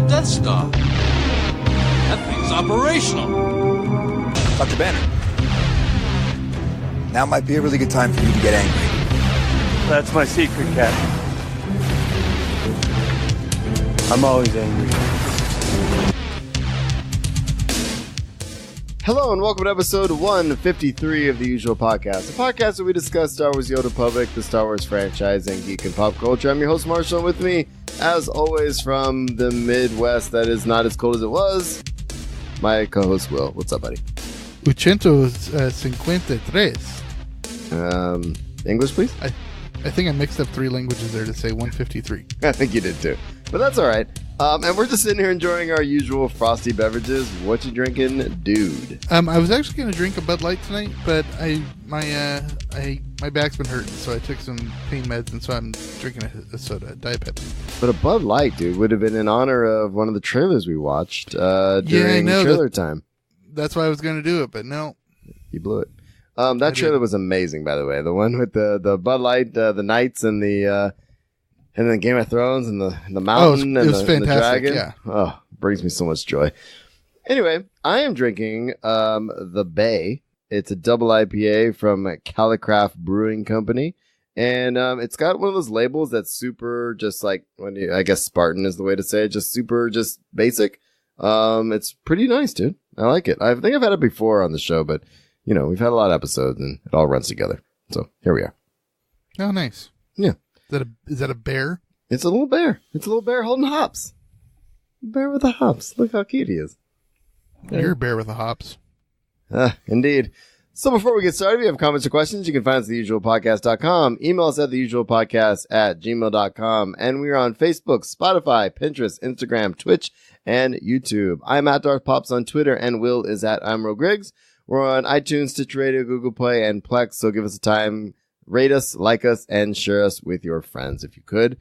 Death Star. That thing's operational. Dr. Banner, now might be a really good time for you to get angry. That's my secret, Captain. I'm always angry. Hello and welcome to episode 153 of The Usual Podcast, a podcast where we discuss Star Wars The Old Republic, the Star Wars franchise, and geek and pop culture. I'm your host, Marshall, and with me, as always, from the Midwest that is not as cold as it was, my co-host, Will. What's up, buddy? 853. English, please? I think I mixed up three languages there to say 153. I think you did, too. But that's all right. And we're just sitting here enjoying our usual frosty beverages. What you drinking, dude? I was actually going to drink a Bud Light tonight, but my back's been hurting, so I took some pain meds, and so I'm drinking a soda, Diet Pepsi. But a Bud Light, dude, would have been in honor of one of the trailers we watched during trailer time. That's why I was going to do it, but no. You blew it. That trailer was amazing, by the way. The one with the Bud Light, the Knights, and the Game of Thrones, and the mountain, and the dragon. Yeah. Oh, brings me so much joy. Anyway, I am drinking the Bay. It's a double IPA from Calicraft Brewing Company. And it's got one of those labels that's super just like, I guess Spartan is the way to say it, just super, just basic. It's pretty nice, dude. I like it. I think I've had it before on the show, but, you know, we've had a lot of episodes and it all runs together. So here we are. Oh, nice. Yeah. Is that a bear? It's a little bear. It's a little bear holding hops. Bear with the hops. Look how cute he is. You're a bear with the hops. Indeed. So before we get started, if you have comments or questions, you can find us at theusualpodcast.com. Email us at theusualpodcast@gmail.com. And we are on Facebook, Spotify, Pinterest, Instagram, Twitch, and YouTube. I'm at Darth Pops on Twitter, and Will is at Griggs. We're on iTunes, Stitcher Radio, Google Play, and Plex, so give us a time. Rate us, like us, and share us with your friends if you could.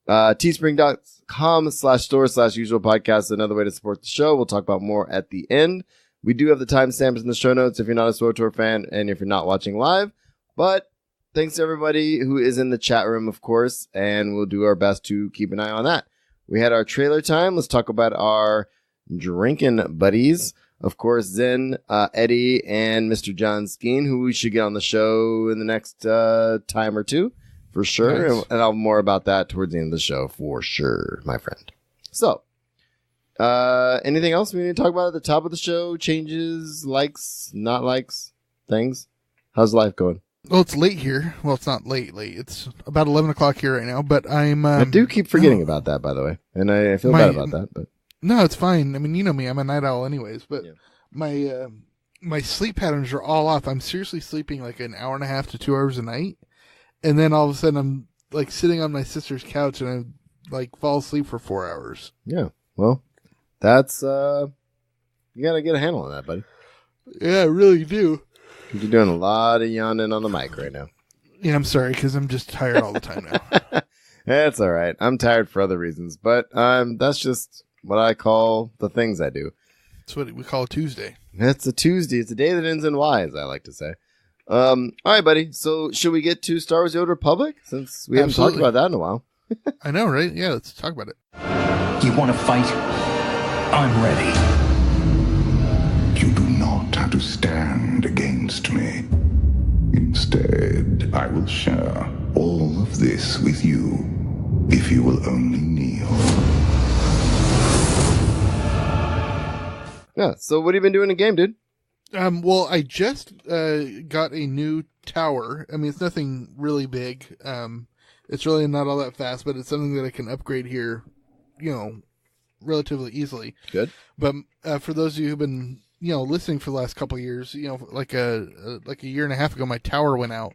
Teespring.com/store/usual podcast is another way to support the show. We'll talk about more at the end. We do have the timestamps in the show notes if you're not a SWTOR fan and if you're not watching live. But thanks to everybody who is in the chat room, of course, and we'll do our best to keep an eye on that. We had our trailer time. Let's talk about our drinking buddies. Of course, Zen, Eddie, and Mr. John Skeen, who we should get on the show in the next time or two, for sure. Nice. And I'll have more about that towards the end of the show, for sure, my friend. So, anything else we need to talk about at the top of the show? Changes, likes, not likes, things? How's life going? Well, it's late here. Well, it's not late. It's about 11 o'clock here right now, but I'm... I do keep forgetting about that, by the way, and I feel bad about that, but... No, it's fine. I mean, you know me. I'm a night owl anyways, but Yeah. my sleep patterns are all off. I'm seriously sleeping like an hour and a half to 2 hours a night. And then all of a sudden I'm like sitting on my sister's couch and I like fall asleep for 4 hours. Yeah. Well, that's, you gotta get a handle on that, buddy. Yeah, I really do. You're doing a lot of yawning on the mic right now. Yeah, I'm sorry because I'm just tired all the time now. That's all right. I'm tired for other reasons, but that's just what I call the things I do. That's what we call a Tuesday. It's a Tuesday. It's a day that ends in Y, as I like to say. All right, buddy. So should we get to Star Wars The Old Republic? Since we haven't talked about that in a while. I know, right? Yeah, let's talk about it. You want to fight? I'm ready. You do not have to stand against me. Instead, I will share all of this with you, if you will only kneel. Yeah, so what have you been doing in the game, dude? Well, I just got a new tower. I mean, it's nothing really big. It's really not all that fast, but it's something that I can upgrade here, relatively easily. Good. But for those of you who've been, listening for the last couple of years, like a year and a half ago, my tower went out,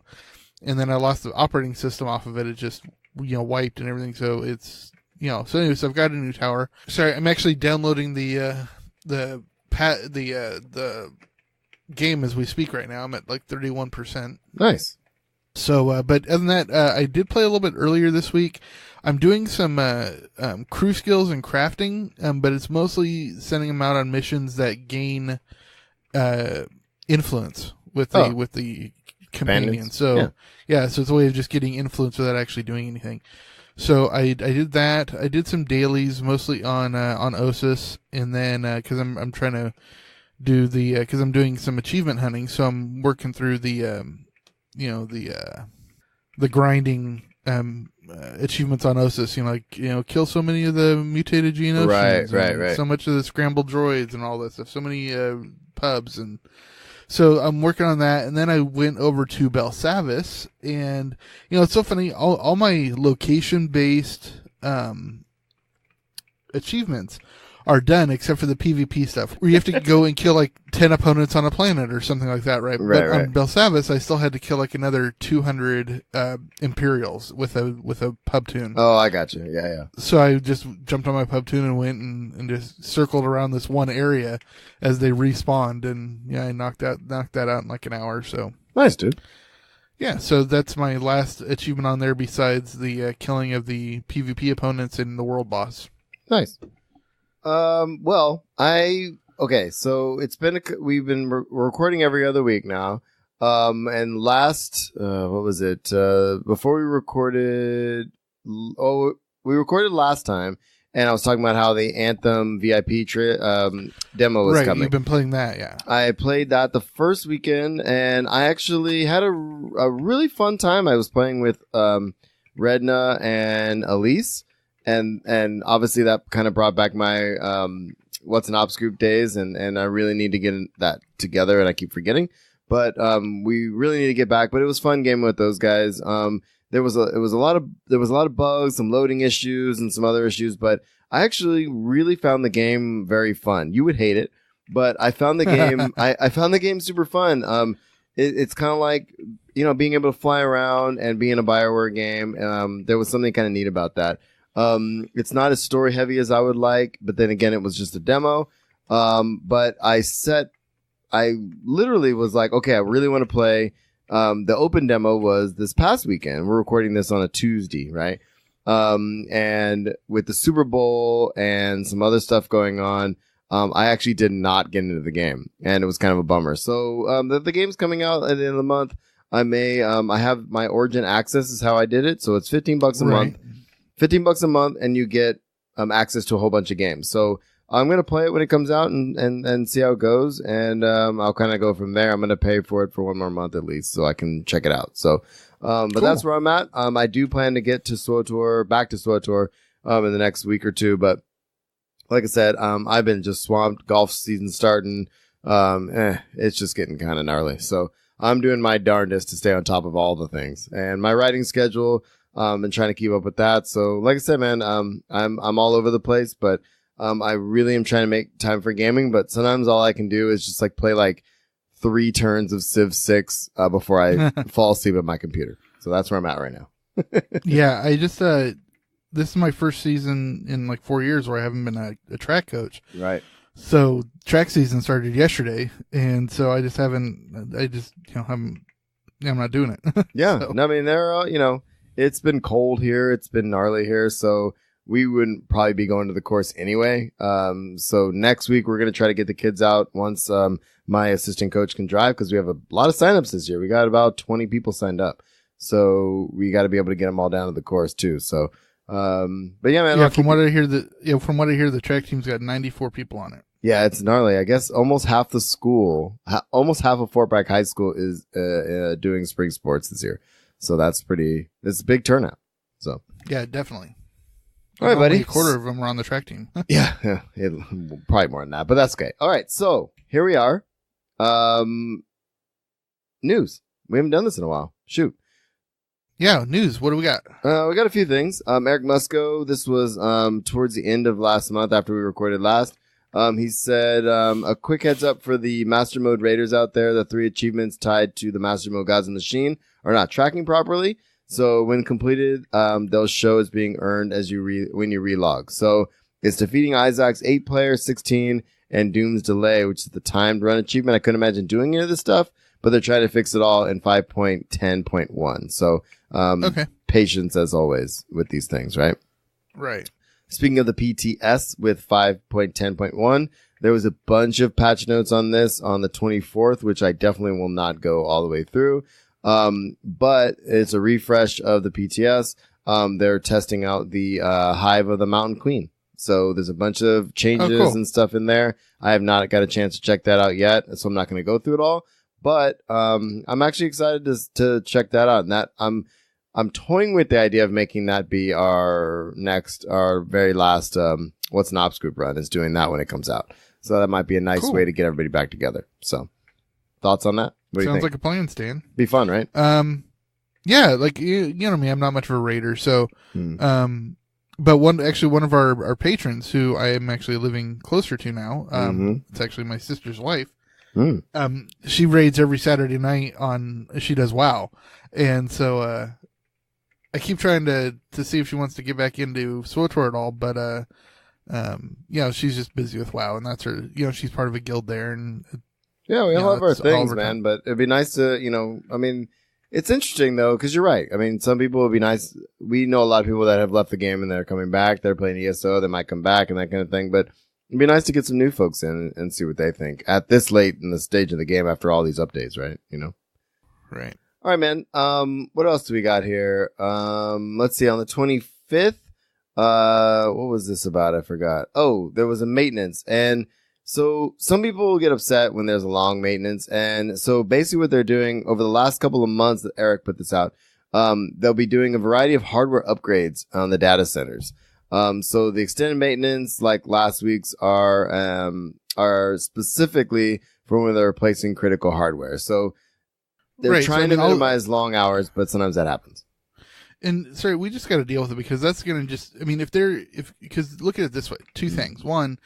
and then I lost the operating system off of it. It just, wiped and everything. So it's, so anyways, I've got a new tower. Sorry, I'm actually downloading the game as we speak right now. I'm at like 31%. Nice. So, but other than that, I did play a little bit earlier this week. I'm doing some crew skills and crafting, but it's mostly sending them out on missions that gain influence with the companion. Bandits. So, yeah, so it's a way of just getting influence without actually doing anything. So I did that. I did some dailies, mostly on Osis, and then because I'm trying to do the because I'm doing some achievement hunting, so I'm working through the the grinding achievements on Osis. Kill so many of the mutated Geonosians, right. so much of the scrambled droids and all that stuff, so many pubs, and so I'm working on that. And then I went over to Belsavis, and it's so funny. All my location based achievements are done except for the PvP stuff, where you have to go and kill like 10 opponents on a planet or something like that, right? But on Belsavis, I still had to kill like another 200 Imperials with a pub tune. Oh, I got you. Yeah. So I just jumped on my pub tune and went and just circled around this one area as they respawned, and I knocked that out in like an hour or so. Nice, dude. Yeah, so that's my last achievement on there besides the killing of the PvP opponents in the world boss. Nice. So it's been we've been recording every other week now. And last, what was it? Before we recorded, we recorded last time, and I was talking about how the Anthem VIP demo was coming. You've been playing that, yeah. I played that the first weekend, and I actually had a really fun time. I was playing with Redna and Elise. And obviously that kind of brought back my What's an Ops Group days, and I really need to get that together, and I keep forgetting. But we really need to get back. But it was fun gaming with those guys. There was a lot of bugs, some loading issues, and some other issues. But I actually really found the game very fun. You would hate it, but I found the game I found the game super fun. It's kind of like being able to fly around and be in a BioWare game. There was something kind of neat about that. It's not as story heavy as I would like, but then again, it was just a demo. But I literally was like, okay, I really want to play. The open demo was this past weekend. We're recording this on a Tuesday, right? And with the Super Bowl and some other stuff going on, I actually did not get into the game, and it was kind of a bummer. So, the game's coming out at the end of the month. I have my Origin access is how I did it. So it's $15 a month. $15 a month, and you get access to a whole bunch of games. So I'm going to play it when it comes out and see how it goes. And I'll kind of go from there. I'm going to pay for it for one more month at least so I can check it out. So, but cool. That's where I'm at. I do plan to get to back to SWTOR in the next week or two. But like I said, I've been just swamped. Golf season starting. It's just getting kind of gnarly. So I'm doing my darndest to stay on top of all the things. And my writing schedule, and trying to keep up with that. So, like I said, man, I'm all over the place, but I really am trying to make time for gaming. But sometimes all I can do is just play 3 turns of Civ 6 before I fall asleep at my computer. So that's where I'm at right now. Yeah, I just this is my first season in 4 years where I haven't been a track coach. Right. So track season started yesterday, and so I just haven't. I'm not doing it. Yeah, So. No, I mean they're it's been cold here. It's been gnarly here. So we wouldn't probably be going to the course anyway. So next week, we're going to try to get the kids out once my assistant coach can drive, because we have a lot of signups this year. We got about 20 people signed up. So we got to be able to get them all down to the course too. So, but yeah, man. Yeah, from what I hear, the track team's got 94 people on it. Yeah, it's gnarly. I guess almost half the school, almost half of Fort Bragg High School is doing spring sports this year. So it's a big turnout. So yeah, definitely. All right, buddy. A quarter of them are on the track team. Yeah, probably more than that, but that's okay. All right, so here we are. News. We haven't done this in a while. Shoot. Yeah, news. What do we got? We got a few things. Eric Musco. This was towards the end of last month after we recorded last. He said, a quick heads up for the Master Mode Raiders out there. The 3 achievements tied to the Master Mode Gods in the Machine are not tracking properly. So when completed, they'll show as being earned as when you relog. So it's defeating Isaac's 8-player, 16, and Doom's Delay, which is the timed run achievement. I couldn't imagine doing any of this stuff, but they're trying to fix it all in 5.10.1. So patience as always with these things, right? Right. Speaking of the PTS with 5.10.1, there was a bunch of patch notes on this on the 24th, which I definitely will not go all the way through. But it's a refresh of the PTS. they're testing out the Hive of the Mountain Queen. So there's a bunch of changes and stuff in there. I have not got a chance to check that out yet, so I'm not going to go through it all. But I'm actually excited to check that out. And that I'm toying with the idea of making that be our very last What's an Ops Group run, is doing that when it comes out. So that might be a nice way to get everybody back together. So thoughts on that? What do you think? Sounds like a plan, Stan. Be fun, right? Yeah, like you know me, I'm not much of a raider, so but one of our patrons who I am actually living closer to now, it's actually my sister's wife. She raids every Saturday night she does WoW. And so I keep trying to see if she wants to get back into SWTOR at all, but she's just busy with WoW, and that's her, she's part of a guild there, and yeah, we all have our things, man, but it'd be nice to, it's interesting, though, because you're right. I mean, some people would be nice. We know a lot of people that have left the game and they're coming back. They're playing ESO. They might come back and that kind of thing. But it'd be nice to get some new folks in and see what they think at this late in the stage of the game after all these updates, right? Right. All right, man. What else do we got here? Let's see. On the 25th, what was this about? I forgot. Oh, there was a maintenance. And so some people will get upset when there's a long maintenance. And so basically what they're doing over the last couple of months that Eric put this out, they'll be doing a variety of hardware upgrades on the data centers. So the extended maintenance, like last week's, are specifically for when they're replacing critical hardware. So they're trying to minimize long hours, but sometimes that happens. And sorry, we just got to deal with it, because that's going to because look at it this way, two things. One,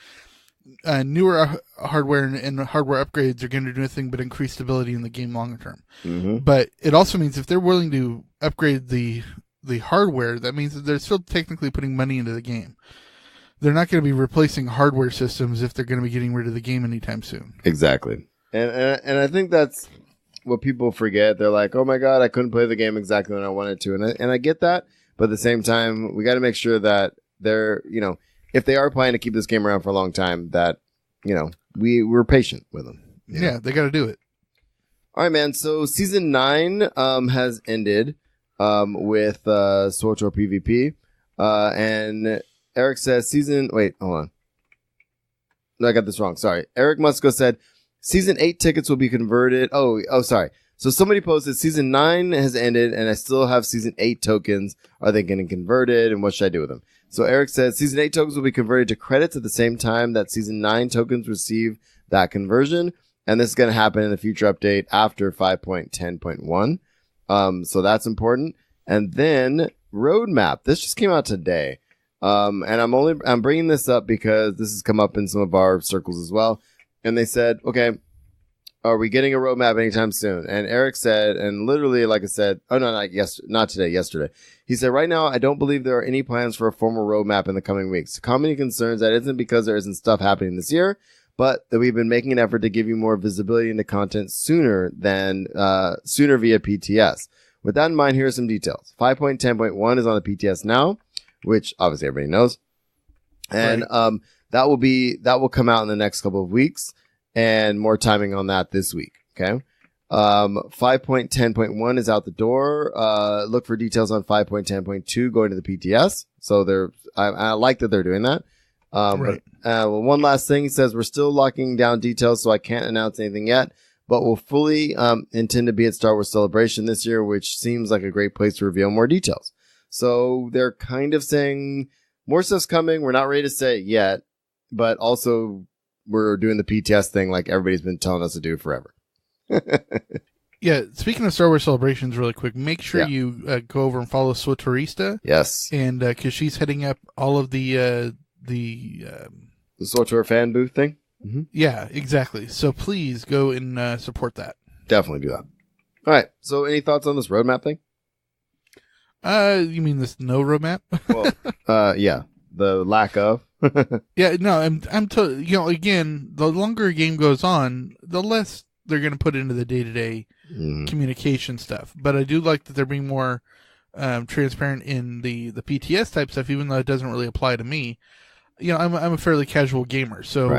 newer hardware and hardware upgrades are going to do nothing but increase stability in the game longer term. But it also means if they're willing to upgrade the hardware, that means that they're still technically putting money into the game. They're not going to be replacing hardware systems if they're going to be getting rid of the game anytime soon. Exactly. And I think that's what people forget. They're like, oh my God, I couldn't play the game exactly when I wanted to. And I get that. But at the same time, we got to make sure that they're, if they are planning to keep this game around for a long time, that, we're patient with them. Yeah, they got to do it. All right, man. So season 9 has ended with SWTOR PvP. And Eric says wait, hold on. No, I got this wrong. Sorry. Eric Musco said season 8 tickets will be converted. Oh, sorry. So somebody posted season 9 has ended and I still have season 8 tokens. Are they getting converted, and what should I do with them? So Eric says season 8 tokens will be converted to credits at the same time that season 9 tokens receive that conversion. And this is going to happen in the future update after 5.10.1. So that's important. And then roadmap. This just came out today. And I'm bringing this up because this has come up in some of our circles as well. And they said, okay, are we getting a roadmap anytime soon? And Eric said, and literally, like I said, oh no, not today, yesterday. He said, right now, I don't believe there are any plans for a formal roadmap in the coming weeks. Commenting concerns that isn't because there isn't stuff happening this year, but that we've been making an effort to give you more visibility into content sooner via PTS. With that in mind, here are some details. 5.10.1 is on the PTS now, which obviously everybody knows. And, that will come out in the next couple of weeks, and more timing on that this week. Okay. 5.10.1 is out the door. Look for details on 5.10.2 going to the PTS. So I like that they're doing that. But one last thing, he says we're still locking down details, so I can't announce anything yet, but we'll fully intend to be at Star Wars Celebration this year, which seems like a great place to reveal more details. So they're kind of saying more stuff's coming. We're not ready to say it yet, but also we're doing the PTS thing like everybody's been telling us to do forever. Yeah, speaking of Star Wars Celebrations really quick, make sure you go over and follow SWTORista. Yes. And because she's heading up all of the SWTOR fan booth thing? Mm-hmm. Yeah, exactly. So please go and support that. Definitely do that. All right. So any thoughts on this roadmap thing? You mean this no roadmap? Well, yeah, the lack of. Yeah, no, again, the longer a game goes on, the less they're going to put into the day-to-day communication stuff. But I do like that they're being more transparent in the PTS type stuff, even though it doesn't really apply to me. I'm a fairly casual gamer, so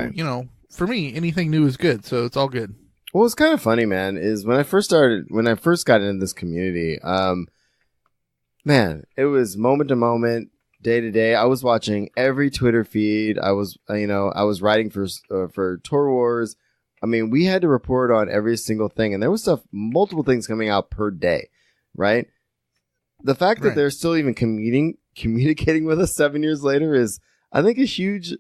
for me, anything new is good. So it's all good. Well, it's kind of funny, man. Is when I first got into this community, Man, it was moment to moment, day to day. I was watching every Twitter feed. I was writing for Tour Wars. I mean, we had to report on every single thing, and there was multiple things coming out per day, right? The fact that they're still even communicating with us 7 years later is, I think, a huge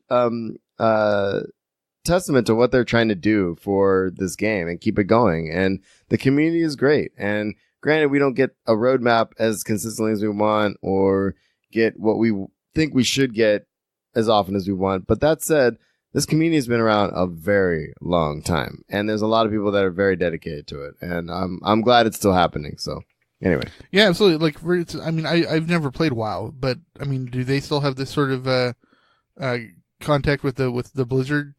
testament to what they're trying to do for this game and keep it going. And the community is great. And granted, we don't get a roadmap as consistently as we want or get what we think we should get as often as we want. But that said, this community has been around a very long time, and there's a lot of people that are very dedicated to it. And I'm glad it's still happening. So anyway, yeah, absolutely. Like, I mean, I've never played WoW, but I mean, do they still have this sort of contact with the Blizzard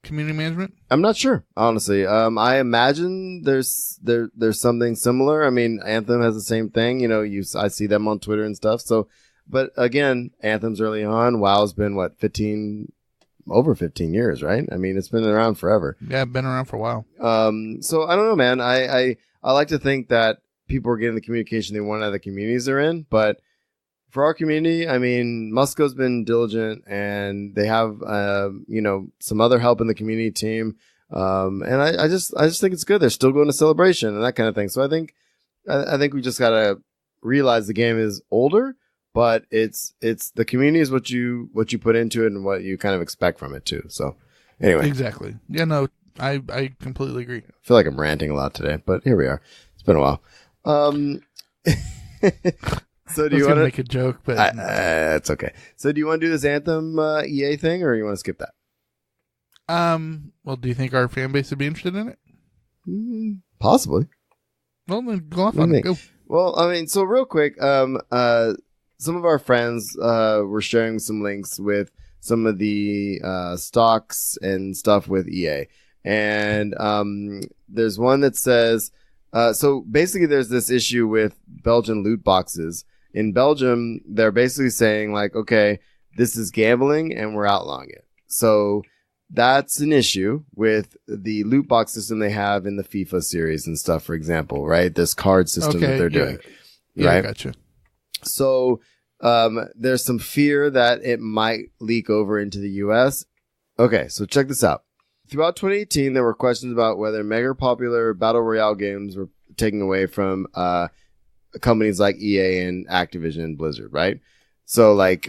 community management? I'm not sure, honestly. I imagine there's something similar. I mean, Anthem has the same thing. I see them on Twitter and stuff. So, but again, Anthem's early on. WoW's been over 15 years, right? I mean, it's been around forever. Yeah, been around for a while. So I don't know, man. I like to think that people are getting the communication they want out of the communities they're in, but for our community, I mean, Musco's been diligent, and they have, some other help in the community team. And I just think it's good. They're still going to Celebration and that kind of thing. So I think we just got to realize the game is older, but it's the community is what you put into it and what you kind of expect from it too. So anyway. Exactly. Yeah, no, I completely agree. I feel like I'm ranting a lot today, but here we are. It's been a while. So do you want to make a joke? But it's okay. So do you want to do this Anthem EA thing, or you want to skip that? Well, do you think our fan base would be interested in it? Possibly. Well, then go off on it. Go. Well, I mean, so real quick, some of our friends were sharing some links with some of the stocks and stuff with EA, and there's one that says, so basically, there's this issue with Belgian loot boxes. In Belgium, they're basically saying, like, okay, this is gambling and we're outlawing it. So that's an issue with the loot box system they have in the FIFA series and stuff, for example, right? This card system that they're doing. Yeah, right? I gotcha. So there's some fear that it might leak over into the US. Okay, so check this out. Throughout 2018, there were questions about whether mega popular battle royale games were taking away from companies like EA and Activision and Blizzard, right? So, like,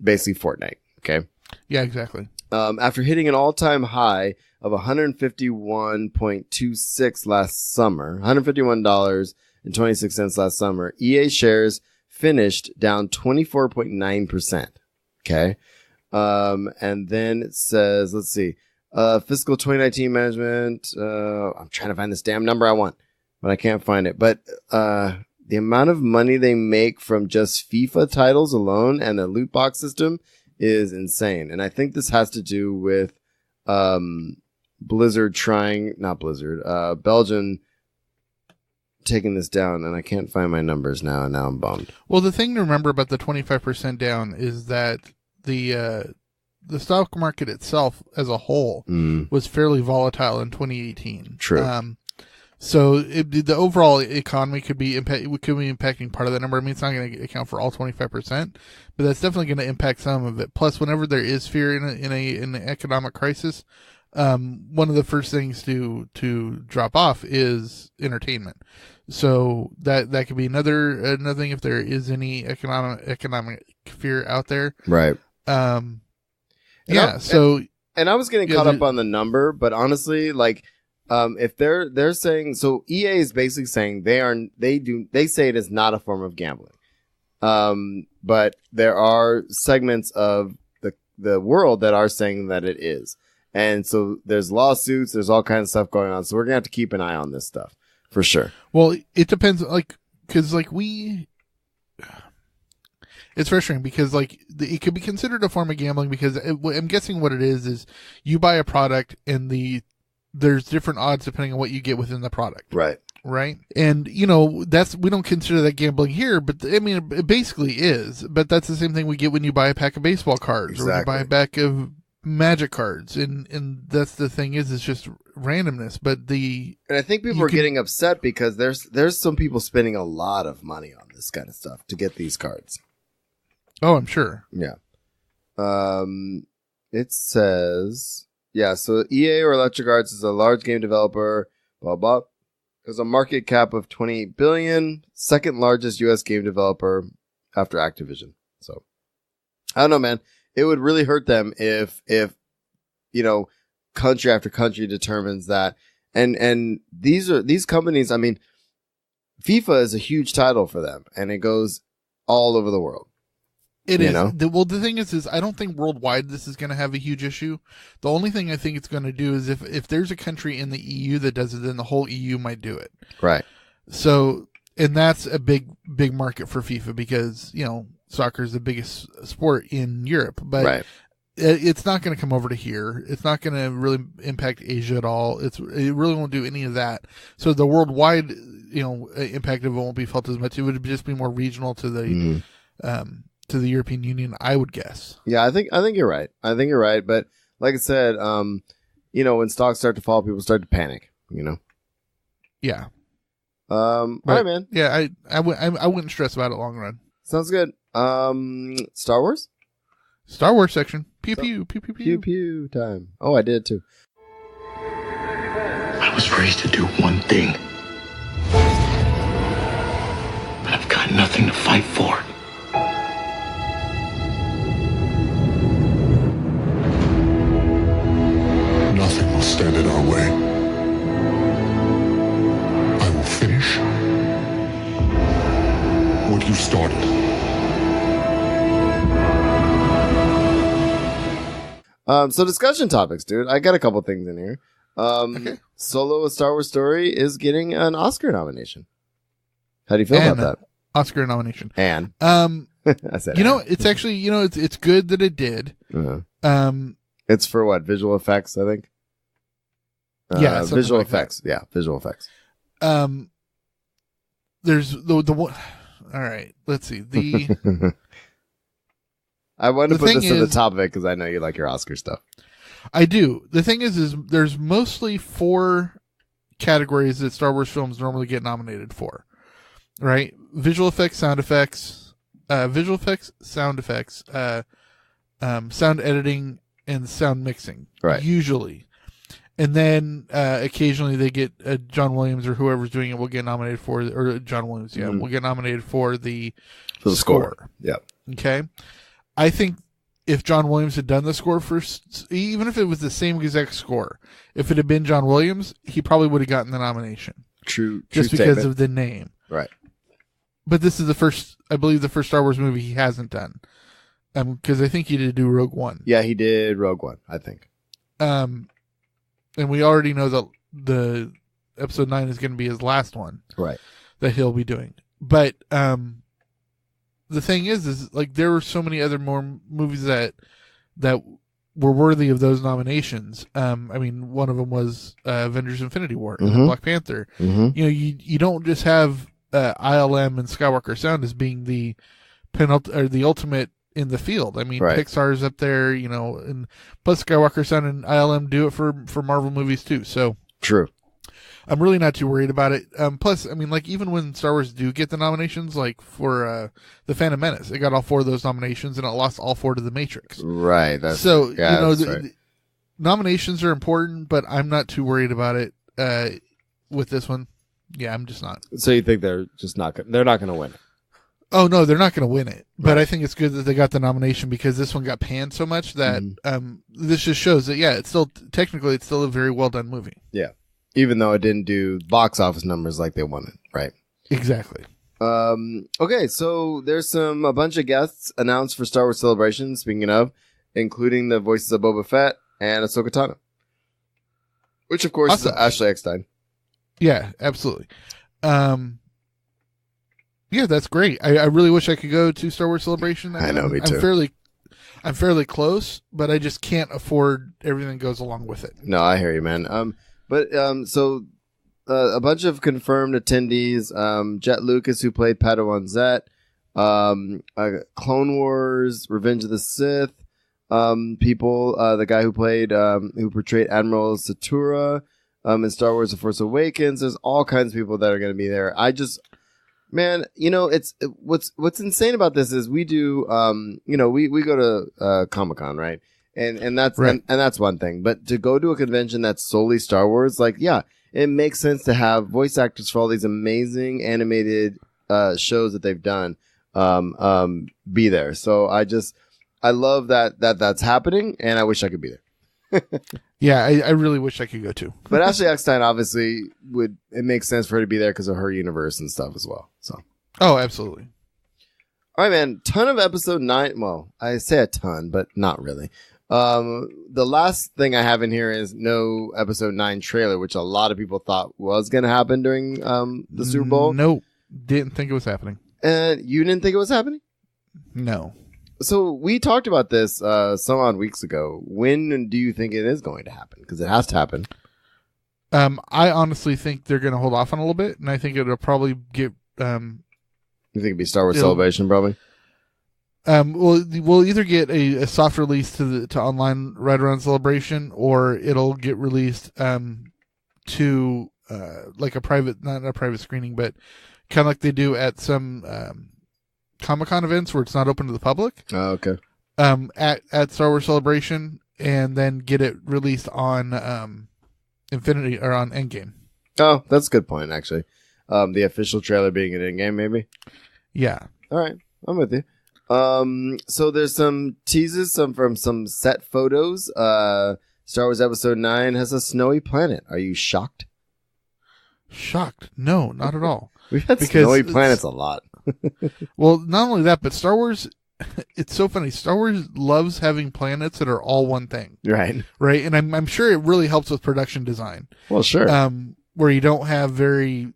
basically Fortnite, okay? Yeah, exactly. After hitting an all-time high of $151.26 last summer, $151.26 last summer, EA shares finished down 24.9%, okay? And then it says, let's see, fiscal 2019 management, I'm trying to find this damn number I want, but I can't find it. But the amount of money they make from just FIFA titles alone and the loot box system is insane. And I think this has to do with Belgian taking this down, and I can't find my numbers now, and now I'm bummed. Well, the thing to remember about the 25% down is that the stock market itself as a whole was fairly volatile in 2018. True. So the overall economy could be impacting part of that number. I mean, it's not going to account for all 25%, but that's definitely going to impact some of it. Plus, whenever there is fear in an economic crisis, one of the first things to drop off is entertainment. So that could be another thing if there is any economic fear out there. Right. And I was getting caught up on the number, but honestly, like, if they're saying, so EA is basically saying they say it is not a form of gambling. But there are segments of the world that are saying that it is. And so there's lawsuits, there's all kinds of stuff going on. So we're going to have to keep an eye on this stuff for sure. Well, it depends, because it's frustrating because it could be considered a form of gambling because I'm guessing what it is you buy a product and there's different odds depending on what you get within the product. Right. Right. And, we don't consider that gambling here, but I mean, it basically is. But that's the same thing we get when you buy a pack of baseball cards or when you buy a pack of magic cards, and that's the thing is it's just randomness. But and I think people are getting upset because there's some people spending a lot of money on this kind of stuff to get these cards. Oh, I'm sure. Yeah. It says, so EA or Electric Arts is a large game developer, blah, blah. There's a market cap of $28 billion, second largest U.S. game developer after Activision. So, I don't know, man. It would really hurt them if country after country determines that. And these companies, I mean, FIFA is a huge title for them, and it goes all over the world. It is. The thing is I don't think worldwide this is going to have a huge issue. The only thing I think it's going to do is if there's a country in the EU that does it, then the whole EU might do it. Right. So, and that's a big market for FIFA because, soccer is the biggest sport in Europe. But it's not going to come over to here. It's not going to really impact Asia at all. It really won't do any of that. So the worldwide, impact of it won't be felt as much. It would just be more regional to the to the European Union, I would guess. Yeah, I think you're right. But like I said, when stocks start to fall, people start to panic. Yeah. All right, man. Yeah, I wouldn't stress about it long run. Sounds good. Star Wars. Star Wars section. Pew pew pew pew pew pew time. Oh, I did too. I was raised to do one thing, but I've got nothing to fight for. Nothing will stand in our way. I will finish what you started. So discussion topics, dude. I got a couple things in here. Okay. Solo: A Star Wars Story is getting an Oscar nomination. How do you feel about that? Oscar nomination. And I said, it's actually, it's good that it did. Uh-huh. It's for what? Visual effects, I think. Yeah, visual like effects. that. Yeah, visual effects. There's the one. All right, let's see. I wanted to put this to the top of it because I know you like your Oscar stuff. I do. The thing is there's mostly 4 categories that Star Wars films normally get nominated for. Right? Visual effects, sound effects, sound editing, and sound mixing. Right. Usually. And then occasionally they get John Williams or whoever's doing it will get nominated for, or John Williams, will get nominated for the score. Yeah. Okay. I think if John Williams had done the score first, even if it was the same exact score, if it had been John Williams, he probably would have gotten the nomination. True. Just because of the name. Right. But this is the first Star Wars movie he hasn't done. Because I think he did do Rogue One. Yeah, he did Rogue One, I think. And we already know that the episode 9 is going to be his last one. Right. That he'll be doing. But, the thing is like there were so many other more movies that were worthy of those nominations. I mean, one of them was Avengers: Infinity War, Black Panther. Mm-hmm. You don't just have ILM and Skywalker Sound as being the the ultimate in the field. I mean, right. Pixar's up there, and plus Skywalker Sound and ILM do it for Marvel movies too. So true. I'm really not too worried about it. Plus, I mean, like, even when Star Wars do get the nominations, like for The Phantom Menace, it got all 4 of those nominations, and it lost all 4 to The Matrix. Right. Nominations are important, but I'm not too worried about it with this one. Yeah, I'm just not. So you think they're not going to win it? Oh, no, they're not going to win it. But I think it's good that they got the nomination because this one got panned so much that this just shows that, it's still a very well-done movie. Yeah. Even though it didn't do box office numbers like they wanted, right? Exactly. Okay, so there's a bunch of guests announced for Star Wars Celebration, speaking of, including the voices of Boba Fett and Ahsoka Tano. Which, of course, is Ashley Eckstein. Yeah, absolutely. Yeah, that's great. I really wish I could go to Star Wars Celebration. I know, me too. I'm fairly close, but I just can't afford everything that goes along with it. No, I hear you, man. So a bunch of confirmed attendees, Jet Lucas, who played Padawan Zett, Clone Wars, Revenge of the Sith, people. The guy who portrayed Admiral Satura in Star Wars: The Force Awakens. There's all kinds of people that are going to be there. Man, what's insane about this is we do, we go to Comic-Con, right? And that's right. and that's one thing. But to go to a convention that's solely Star Wars, like, yeah, it makes sense to have voice actors for all these amazing animated shows that they've done be there. So I love that's happening, and I wish I could be there. Yeah, I really wish I could go too. But Ashley Eckstein obviously it makes sense for her to be there because of her universe and stuff as well. So. Oh, absolutely. All right, man. Ton of episode 9. Well, I say a ton, but not really. The last thing I have in here is no episode 9 trailer, which a lot of people thought was going to happen during the Super Bowl. Nope. Didn't think it was happening. You didn't think it was happening? No. So we talked about this some odd weeks ago. When do you think it is going to happen? Because it has to happen. I honestly think they're going to hold off on a little bit, and I think it'll probably get... you think it'd be Star Wars Celebration, probably? We'll either get a soft release to online right around Celebration, or it'll get released to like a private, not a private screening, but kind of like they do at some Comic-Con events where it's not open to the public. Oh, okay. At Star Wars Celebration, and then get it released on Infinity or on Endgame. Oh, that's a good point, actually. The official trailer being an Endgame, maybe. Yeah. All right, I'm with you. So there's some teases, from some set photos. Star Wars Episode 9 has a snowy planet. Are you shocked? Shocked? No, not at all. We've had snowy planets a lot. Well, not only that, but Star Wars, it's so funny. Star Wars loves having planets that are all one thing. Right. Right. And I'm sure it really helps with production design. Well, sure. Where you don't have very,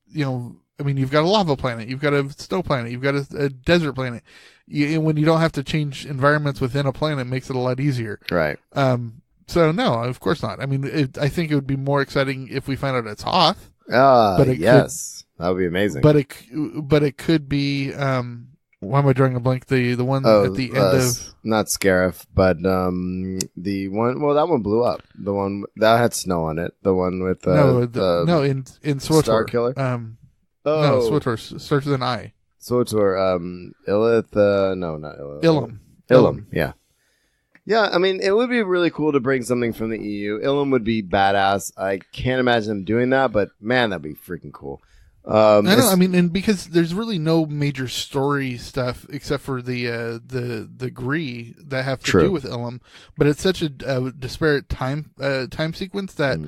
you've got a lava planet, you've got a snow planet, you've got a desert planet. When you don't have to change environments within a planet, it makes it a lot easier. Right. So no, of course not. I mean, I think it would be more exciting if we find out it's Hoth. Yes. That would be amazing. But it could be, why am I drawing a blank? The one at the end of... Not Scarif, but the one... Well, that one blew up. The one... That had snow on it. The one with... in SWTOR. Star Killer? No, SWTOR starts with an I. SWTOR, Illith... no, not Illith. Ilum, yeah. Yeah, I mean, it would be really cool to bring something from the EU. Ilum would be badass. I can't imagine them doing that, but man, that'd be freaking cool. I know. I mean, and because there's really no major story stuff except for the Gree that have to do with Ilum, but it's such a disparate time sequence that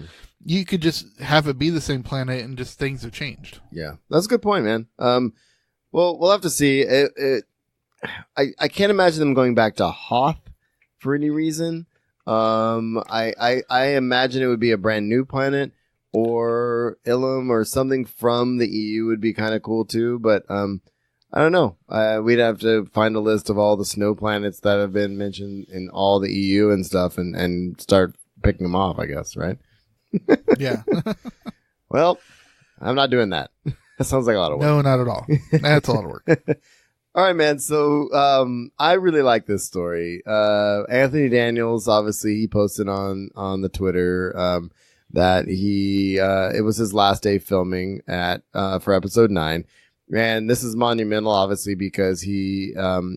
you could just have it be the same planet and just things have changed. Yeah, that's a good point, man. Well, we'll have to see. I can't imagine them going back to Hoth for any reason. I imagine it would be a brand new planet. Or Ilum or something from the EU would be kind of cool too, but I don't know. We'd have to find a list of all the snow planets that have been mentioned in all the EU and stuff, and start picking them off, I guess, right? Yeah. Well, I'm not doing that. That sounds like a lot of work. No, not at all. That's a lot of work. All right, man. So I really like this story. Anthony Daniels, obviously, he posted on the Twitter that it was his last day filming for episode 9. And this is monumental, obviously, because he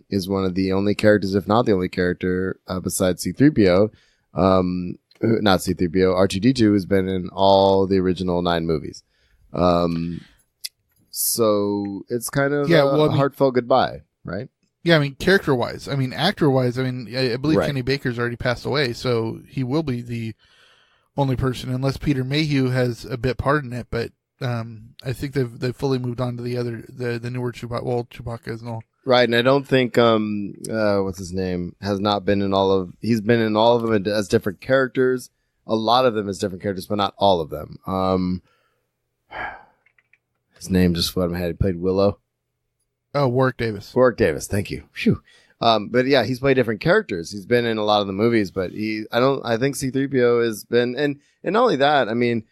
is one of the only characters, if not the only character, besides C-3PO, not C-3PO, R2-D2, who's been in all the original 9 movies. So it's kind of a heartfelt goodbye, right? Yeah, I mean, character-wise. I mean, actor-wise, I believe Right. Kenny Baker's already passed away, so he will be the only person, unless Peter Mayhew has a bit part in it, but I think they've fully moved on to the newer Chewbacca. Well, Chewbacca is no. Right, and I don't think what's his name has not been in all of. He's been in all of them as different characters. A lot of them as different characters, but not all of them. His name just went in my head. He played Willow. Oh, Warwick Davis. Warwick Davis. Thank you. Phew. But yeah, he's played different characters. He's been in a lot of the movies, but I think C-3PO has been, and not only that, I mean,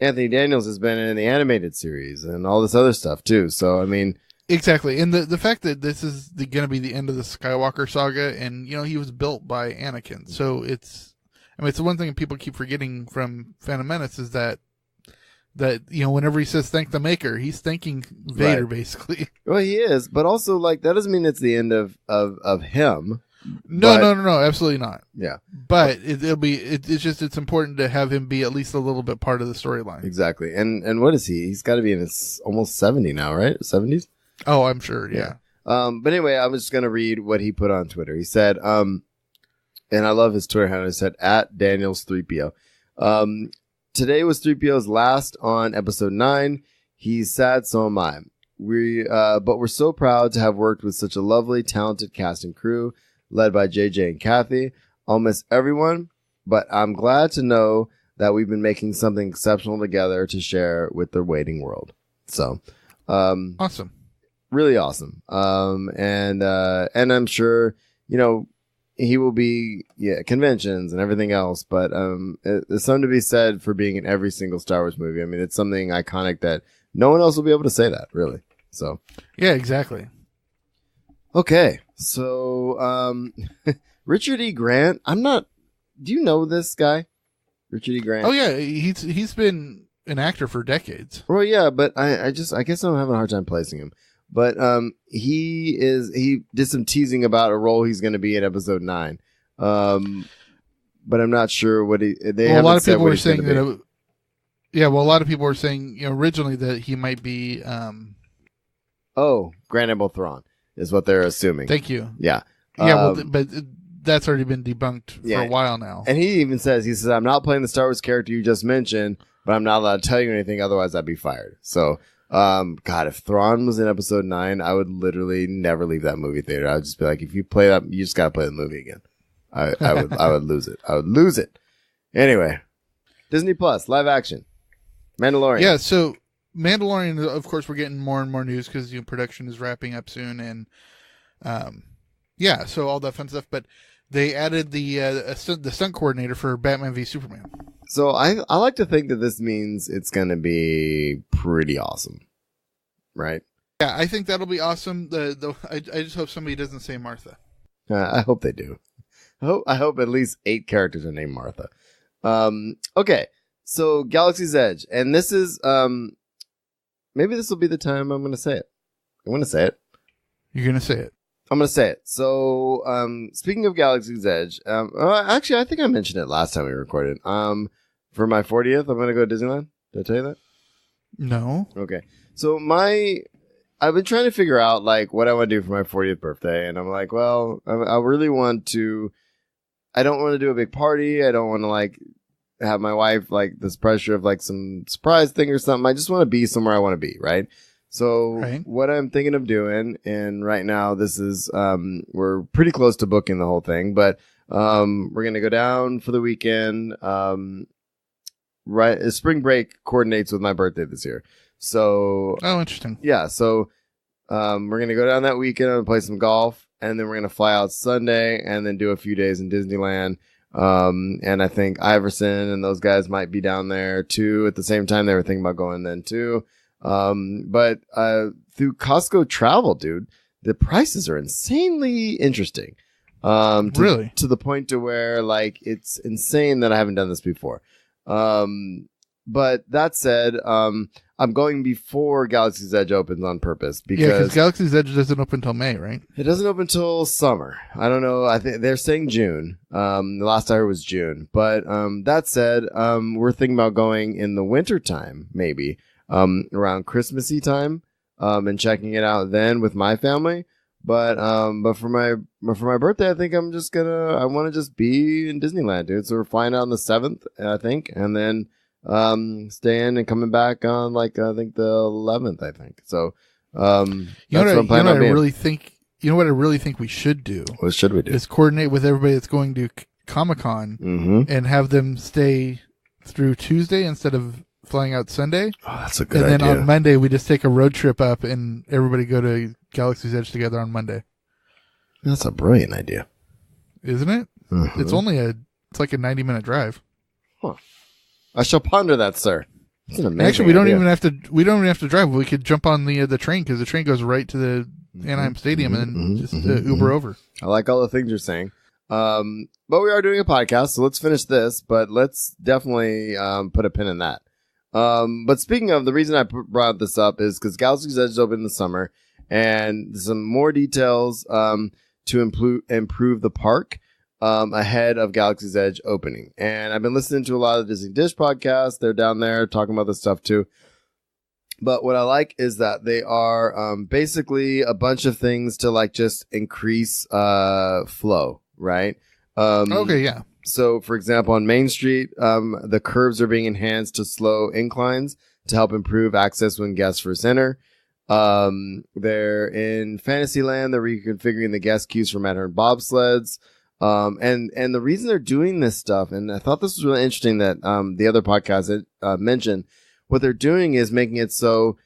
Anthony Daniels has been in the animated series and all this other stuff too. So, I mean, Exactly, and the fact that this is going to be the end of the Skywalker saga, and he was built by Anakin, so it's the one thing people keep forgetting from Phantom Menace is that whenever he says thank the Maker, he's thanking Vader basically. Well, he is, but also like that doesn't mean it's the end of him. No, absolutely not. Yeah, but it's important to have him be at least a little bit part of the storyline. Exactly, and what is he? He's got to be in his almost 70 now, right? 70s. Oh, I'm sure. Yeah. But anyway, I was just gonna read what he put on Twitter. He said, and I love his Twitter handle. He said @Daniels3PO. Today was 3PO's last on episode 9. He's sad, so am I. But we're so proud to have worked with such a lovely, talented cast and crew, led by JJ and Kathy. I'll miss everyone, but I'm glad to know that we've been making something exceptional together to share with the waiting world. So, awesome. Really awesome. And I'm sure, he will be, conventions and everything else, but there's something to be said for being in every single Star Wars movie. I mean, it's something iconic that no one else will be able to say that, really. So, yeah, exactly. Okay, so Richard E. Grant, do you know this guy? Richard E. Grant? Oh, yeah, he's been an actor for decades. Well, yeah, but I guess I'm having a hard time placing him. But he did some teasing about a role he's going to be in episode 9. But I'm not sure what a lot of people were saying that. A lot of people were saying originally that he might be. Grand Admiral Thrawn is what they're assuming. Thank you. Yeah. But that's already been debunked for a while now. And he even says, I'm not playing the Star Wars character you just mentioned, but I'm not allowed to tell you anything, otherwise I'd be fired. So. God, if Thrawn was in episode 9, I would literally never leave that movie theater. I would just be like, if you play that, you just gotta play the movie again. I would lose it. I would lose it. Anyway, Disney Plus live action, Mandalorian. Yeah, so Mandalorian. Of course, we're getting more and more news because production is wrapping up soon, and so all that fun stuff. But they added the stunt coordinator for Batman v Superman. So I like to think that this means it's going to be pretty awesome, right? Yeah, I think that'll be awesome. I just hope somebody doesn't say Martha. I hope they do. I hope at least 8 characters are named Martha. Okay, so Galaxy's Edge, and this is maybe this will be the time I'm going to say it. I'm going to say it. You're going to say it. I'm going to say it. So, speaking of Galaxy's Edge, actually, I think I mentioned it last time we recorded. For my 40th, I'm going to go to Disneyland. Did I tell you that? No. Okay. So I've been trying to figure out like what I want to do for my 40th birthday. And I'm like, well, I really want to, I don't want to do a big party. I don't want to like have my wife like this pressure of like some surprise thing or something. I just want to be somewhere I want to be. Right. So what I'm thinking of doing, and right now this is, we're pretty close to booking the whole thing, but, we're going to go down for the weekend. Spring break coordinates with my birthday this year. So, interesting. Yeah. So, we're going to go down that weekend and play some golf, and then we're going to fly out Sunday and then do a few days in Disneyland. And I think Iverson and those guys might be down there too. At the same time, they were thinking about going then too. But through Costco Travel, dude, the prices are insanely interesting. Really? To the point to where like it's insane that I haven't done this before. But that said, I'm going before Galaxy's Edge opens on purpose because Galaxy's Edge doesn't open until May, right? It doesn't open until summer. I don't know. I think they're saying June. The last I heard was June. But that said, we're thinking about going in the winter time, maybe. Around Christmassy time, and checking it out then with my family. But for my birthday, I think I want to just be in Disneyland, dude. So we're flying out on the 7th, I think, and then, staying and coming back on like, I think the 11th, I think. So, that's what I'm planning on being. You know what I really think we should do? What should we do? Is coordinate with everybody that's going to Comic-Con and have them stay through Tuesday instead of flying out Sunday. Oh, that's a good idea. And then on Monday, we just take a road trip up and everybody go to Galaxy's Edge together on Monday. That's a brilliant idea. Isn't it? Mm-hmm. It's like a 90-minute drive. Huh. I shall ponder that, sir. It's an And amazing actually, we don't idea. even have to drive. We could jump on the train because the train goes right to the Anaheim Stadium and then just Uber over. I like all the things you're saying. But we are doing a podcast, so let's finish this. But let's definitely put a pin in that. But speaking of, the reason I brought this up is because Galaxy's Edge is open in the summer, and some more details to improve the park ahead of Galaxy's Edge opening. And I've been listening to a lot of the Disney Dish podcasts. They're down there talking about this stuff too. But what I like is that they are basically a bunch of things to like just increase flow, right? Okay, yeah. So, for example, on Main Street, the curves are being enhanced to slow inclines to help improve access when guests first enter. They're in Fantasyland. They're reconfiguring the guest queues for Matterhorn bobsleds. And the reason they're doing this stuff, and I thought this was really interesting that the other podcast mentioned, what they're doing is making it so,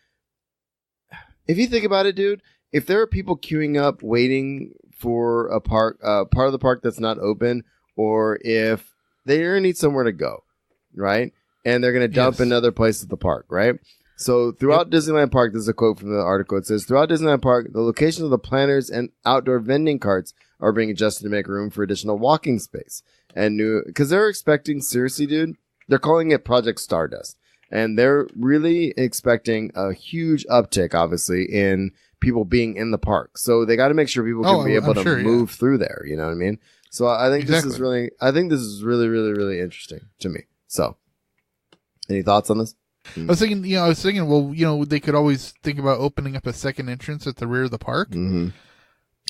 if you think about it, dude, if there are people queuing up waiting for a part of the park that's not open, or if they need somewhere to go, right? And they're going to dump another place at the park, right? So throughout Disneyland Park, this is a quote from the article. It says, throughout Disneyland Park, the location of the planters and outdoor vending carts are being adjusted to make room for additional walking space. And because they're expecting, seriously, dude, they're calling it Project Stardust. And they're really expecting a huge uptick, obviously, in people being in the park. So they got to make sure people can be able to move through there. You know what I mean? So I think this is really, really, really interesting to me. So, any thoughts on this? I was thinking, well, they could always think about opening up a second entrance at the rear of the park,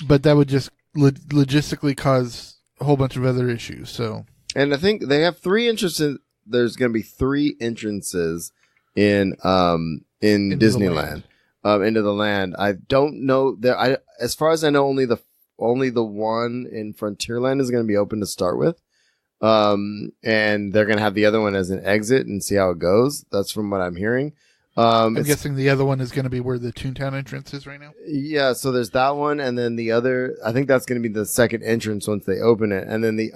but that would just logistically cause a whole bunch of other issues. So, and I think they have 3 entrances. There's going to be 3 entrances in Disneyland, into the land. I don't know there. As far as I know, only the one in Frontierland is going to be open to start with. And they're going to have the other one as an exit and see how it goes. That's from what I'm hearing. I'm guessing the other one is going to be where the Toontown entrance is right now. Yeah. So there's that one. And then the other, I think that's going to be the second entrance once they open it. And then the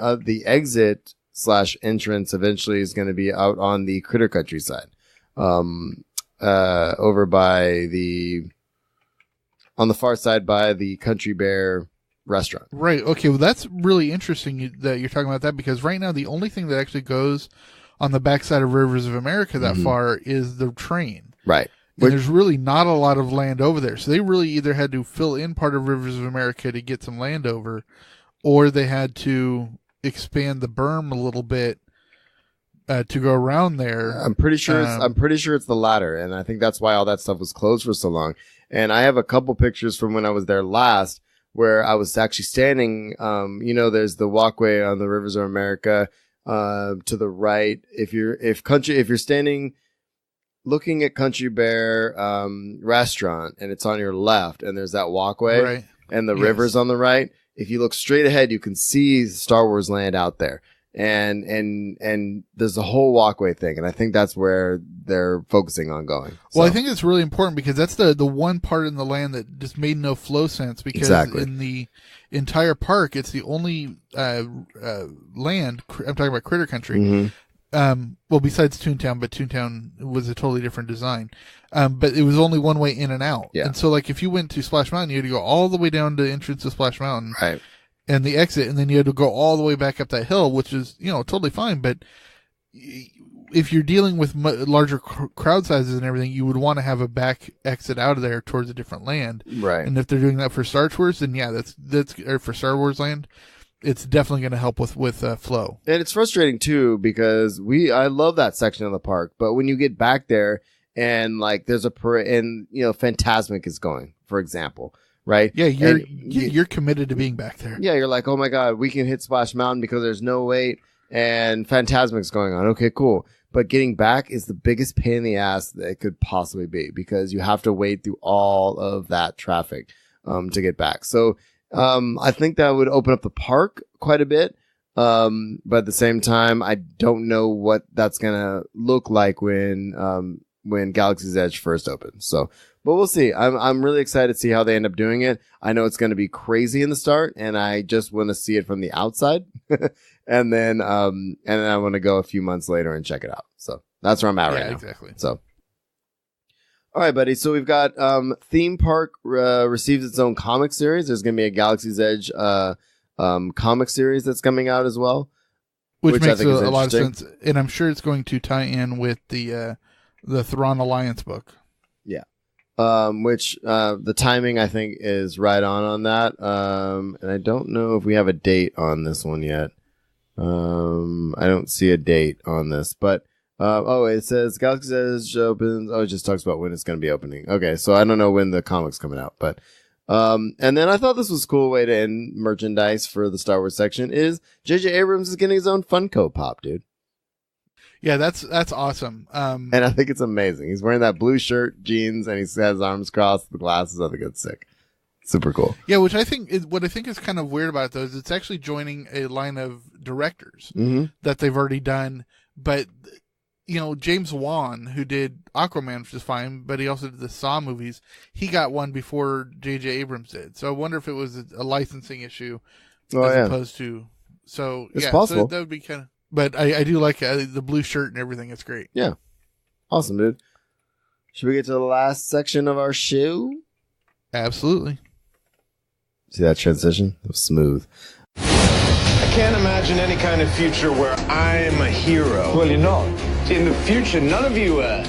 exit / entrance eventually is going to be out on the Critter Country side. Over by on the far side by the Country Bear restaurant. Right. Okay. Well, that's really interesting that you're talking about that, because right now the only thing that actually goes on the backside of Rivers of America that far is the train. Right. And there's really not a lot of land over there. So they really either had to fill in part of Rivers of America to get some land over, or they had to expand the berm a little bit to go around there. I'm pretty sure it's the latter, and I think that's why all that stuff was closed for so long. And I have a couple pictures from when I was there last, where I was actually standing. There's the walkway on the Rivers of America to the right. If you're standing looking at Country Bear restaurant, and it's on your left, and there's that walkway, right, and the river's on the right. If you look straight ahead, you can see Star Wars Land out there. And there's a whole walkway thing, and I think that's where they're focusing on going. So. Well, I think it's really important because that's the one part in the land that just made no flow sense, because in the entire park, it's the only land. I'm talking about Critter Country. Well, besides Toontown, but Toontown was a totally different design. But it was only one way in and out. Yeah. And so, like, if you went to Splash Mountain, you had to go all the way down to the entrance to Splash Mountain. Right. And the exit, and then you had to go all the way back up that hill, which is, totally fine. But if you're dealing with larger crowd sizes and everything, you would want to have a back exit out of there towards a different land. Right. And if they're doing that for Star Tours, then yeah, that's or for Star Wars Land, it's definitely going to help with flow. And it's frustrating too, because I love that section of the park, but when you get back there and like there's Fantasmic is going, for example. Right. Yeah, you're committed to being back there. Yeah, you're like, oh my god, we can hit Splash Mountain because there's no wait, and Fantasmic's going on. Okay, cool. But getting back is the biggest pain in the ass that it could possibly be, because you have to wade through all of that traffic to get back. So I think that would open up the park quite a bit. But at the same time, I don't know what that's gonna look like when Galaxy's Edge first opens. So. But we'll see. I'm really excited to see how they end up doing it. I know it's going to be crazy in the start, and I just want to see it from the outside, and then I want to go a few months later and check it out. So That's where I'm at right now. Exactly. So, all right, buddy. So we've got Theme Park receives its own comic series. There's going to be a Galaxy's Edge comic series that's coming out as well. Which I makes think is a lot of interesting. sense. And I'm sure it's going to tie in with the Thrawn Alliance book. Yeah. Which the timing I think is right on that. And I don't know if we have a date on this one yet. I don't see a date on this, but it says Galaxy's Edge opens. Oh, it just talks about when it's going to be opening. Okay, so I don't know when the comic's coming out, but and then I thought this was a cool way to end merchandise for the Star Wars section is J.J. Abrams is getting his own Funko Pop, dude. Yeah, that's awesome. And I think it's amazing. He's wearing that blue shirt, jeans, and he has his arms crossed, the glasses. I think it's sick. Super cool. Yeah, what I think is kind of weird about those, it's actually joining a line of directors that they've already done. But James Wan, who did Aquaman, which is fine, but he also did the Saw movies. He got one before J.J. Abrams did. So I wonder if it was a licensing issue opposed to. So it's possible. So that would be kind of. But I do like the blue shirt and everything. It's great. Yeah. Awesome, dude. Should we get to the last section of our show? Absolutely. See that transition? It was smooth. I can't imagine any kind of future where I'm a hero. Well, you're not. In the future, none of you are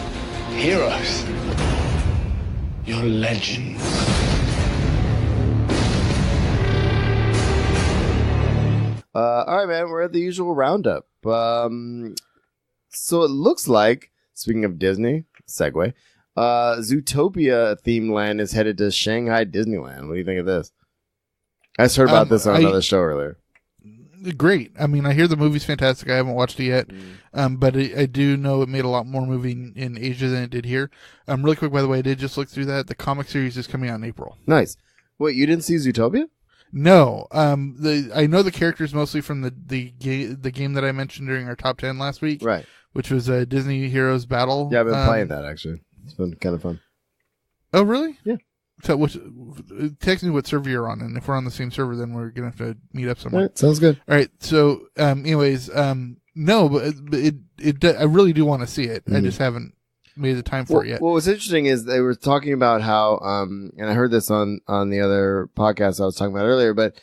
heroes. You're legends. All right, man. We're at the usual roundup. So it looks like, speaking of Disney, segue, Zootopia themed land is headed to Shanghai Disneyland. What do you think of this? I just heard about this on another show earlier. Great. I mean, I hear the movie's fantastic. I haven't watched it yet, but I do know it made a lot more movie in Asia than it did here. Really quick, by the way, I did just look through that. The comic series is coming out in April. Nice. Wait, you didn't see Zootopia? No. I know the characters mostly from the game that I mentioned during our top 10 last week, right? Which was Disney Heroes Battle. Yeah, I've been playing that actually. It's been kind of fun. Oh, really? Yeah. So, text me what server you're on, and if we're on the same server, then we're gonna have to meet up somewhere. All right, sounds good. All right. So, anyways, no, but I really do want to see it. I just haven't made the time for it yet. What was interesting is they were talking about how, and I heard this on the other podcast I was talking about earlier, but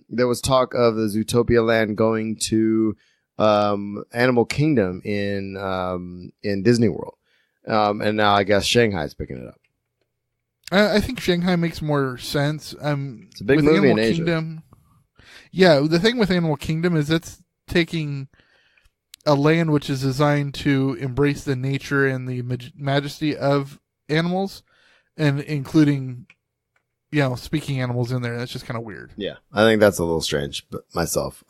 there was talk of the Zootopia land going to Animal Kingdom in Disney World, and now I guess Shanghai's picking it up. I think Shanghai makes more sense. It's a big movie in Asia. Kingdom, yeah, the thing with Animal Kingdom is it's taking a land which is designed to embrace the nature and the majesty of animals, and including, speaking animals in there. That's just kind of weird. Yeah, I think that's a little strange, but myself.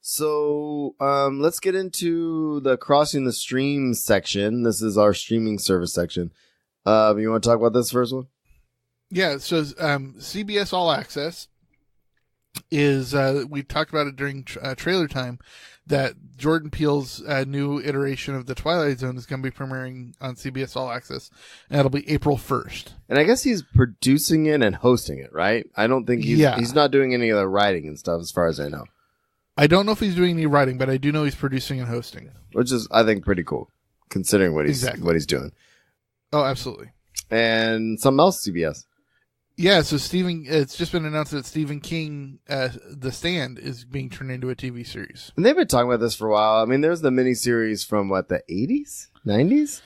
So let's get into the Crossing the Stream section. This is our streaming service section. You want to talk about this first one? Yeah, so CBS All Access is, we talked about it during trailer time, that Jordan Peele's new iteration of The Twilight Zone is going to be premiering on CBS All Access, and that'll be April 1st. And I guess he's producing it and hosting it, right? I don't think he's not doing any of the writing and stuff as far as I know. I don't know if he's doing any writing, but I do know he's producing and hosting. Which is, I think, pretty cool, considering what he's doing. Oh, absolutely. And something else, CBS. Yeah, so it's just been announced that Stephen King, The Stand, is being turned into a TV series. And they've been talking about this for a while. I mean, there's the miniseries from, the 80s? 90s?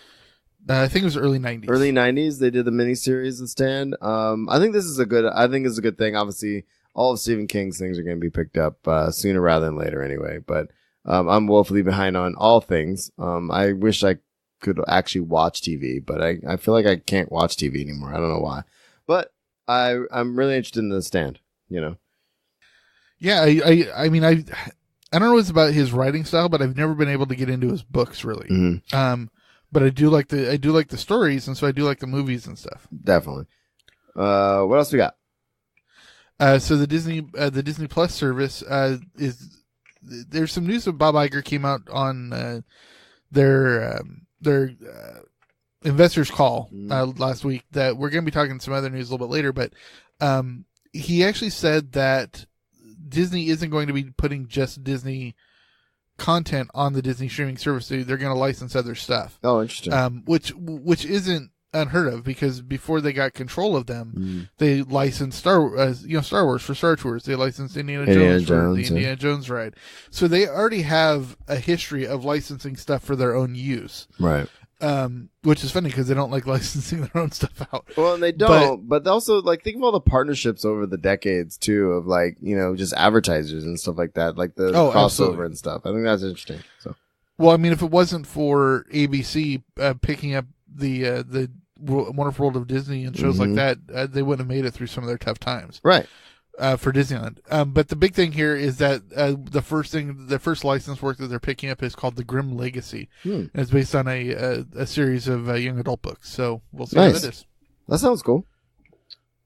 I think it was early 90s. Early 90s, they did the miniseries, The Stand. I think this is a good thing. Obviously, all of Stephen King's things are going to be picked up sooner rather than later anyway. But I'm woefully behind on all things. I wish I could actually watch TV, but I feel like I can't watch TV anymore. I don't know why. But I'm really interested in The Stand, Yeah, I mean, I don't know what's about his writing style, but I've never been able to get into his books really. Mm-hmm. But I do like the stories, and so I do like the movies and stuff. Definitely. What else we got? So the Disney Plus service there's some news that Bob Iger came out on their investors call last week that we're going to be talking some other news a little bit later, but he actually said that Disney isn't going to be putting just Disney content on the Disney streaming service. They're going to license other stuff. Oh, interesting. Which isn't unheard of, because before they got control of them, they licensed Star Wars for Star Tours. They licensed Indiana Jones for the Indiana Jones ride. So they already have a history of licensing stuff for their own use. Right. Which is funny because they don't like licensing their own stuff out. Well, and they don't, but also, like, think of all the partnerships over the decades too, of, like, just advertisers and stuff like that, like the crossover absolutely. And stuff. I think that's interesting. So, well, I mean, if it wasn't for ABC picking up the Wonderful World of Disney and shows like that, they wouldn't have made it through some of their tough times. Right. For Disneyland. But the big thing here is that the first license work that they're picking up is called The Grim Legacy. And it's based on a series of young adult books. So we'll see how that is. That sounds cool.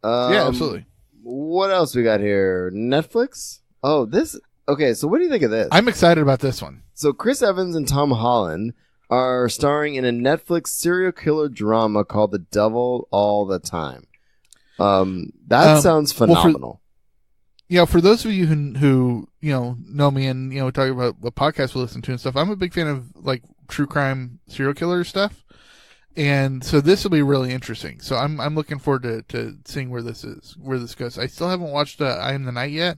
Yeah, absolutely. What else we got here? Netflix? Oh, this. Okay, so what do you think of this? I'm excited about this one. So Chris Evans and Tom Holland are starring in a Netflix serial killer drama called The Devil All the Time. That sounds phenomenal. For those of you who know me and talk about what podcasts we listen to and stuff, I'm a big fan of like true crime serial killer stuff, and so this will be really interesting. So I'm looking forward to seeing where this goes. I still haven't watched I Am the Night yet,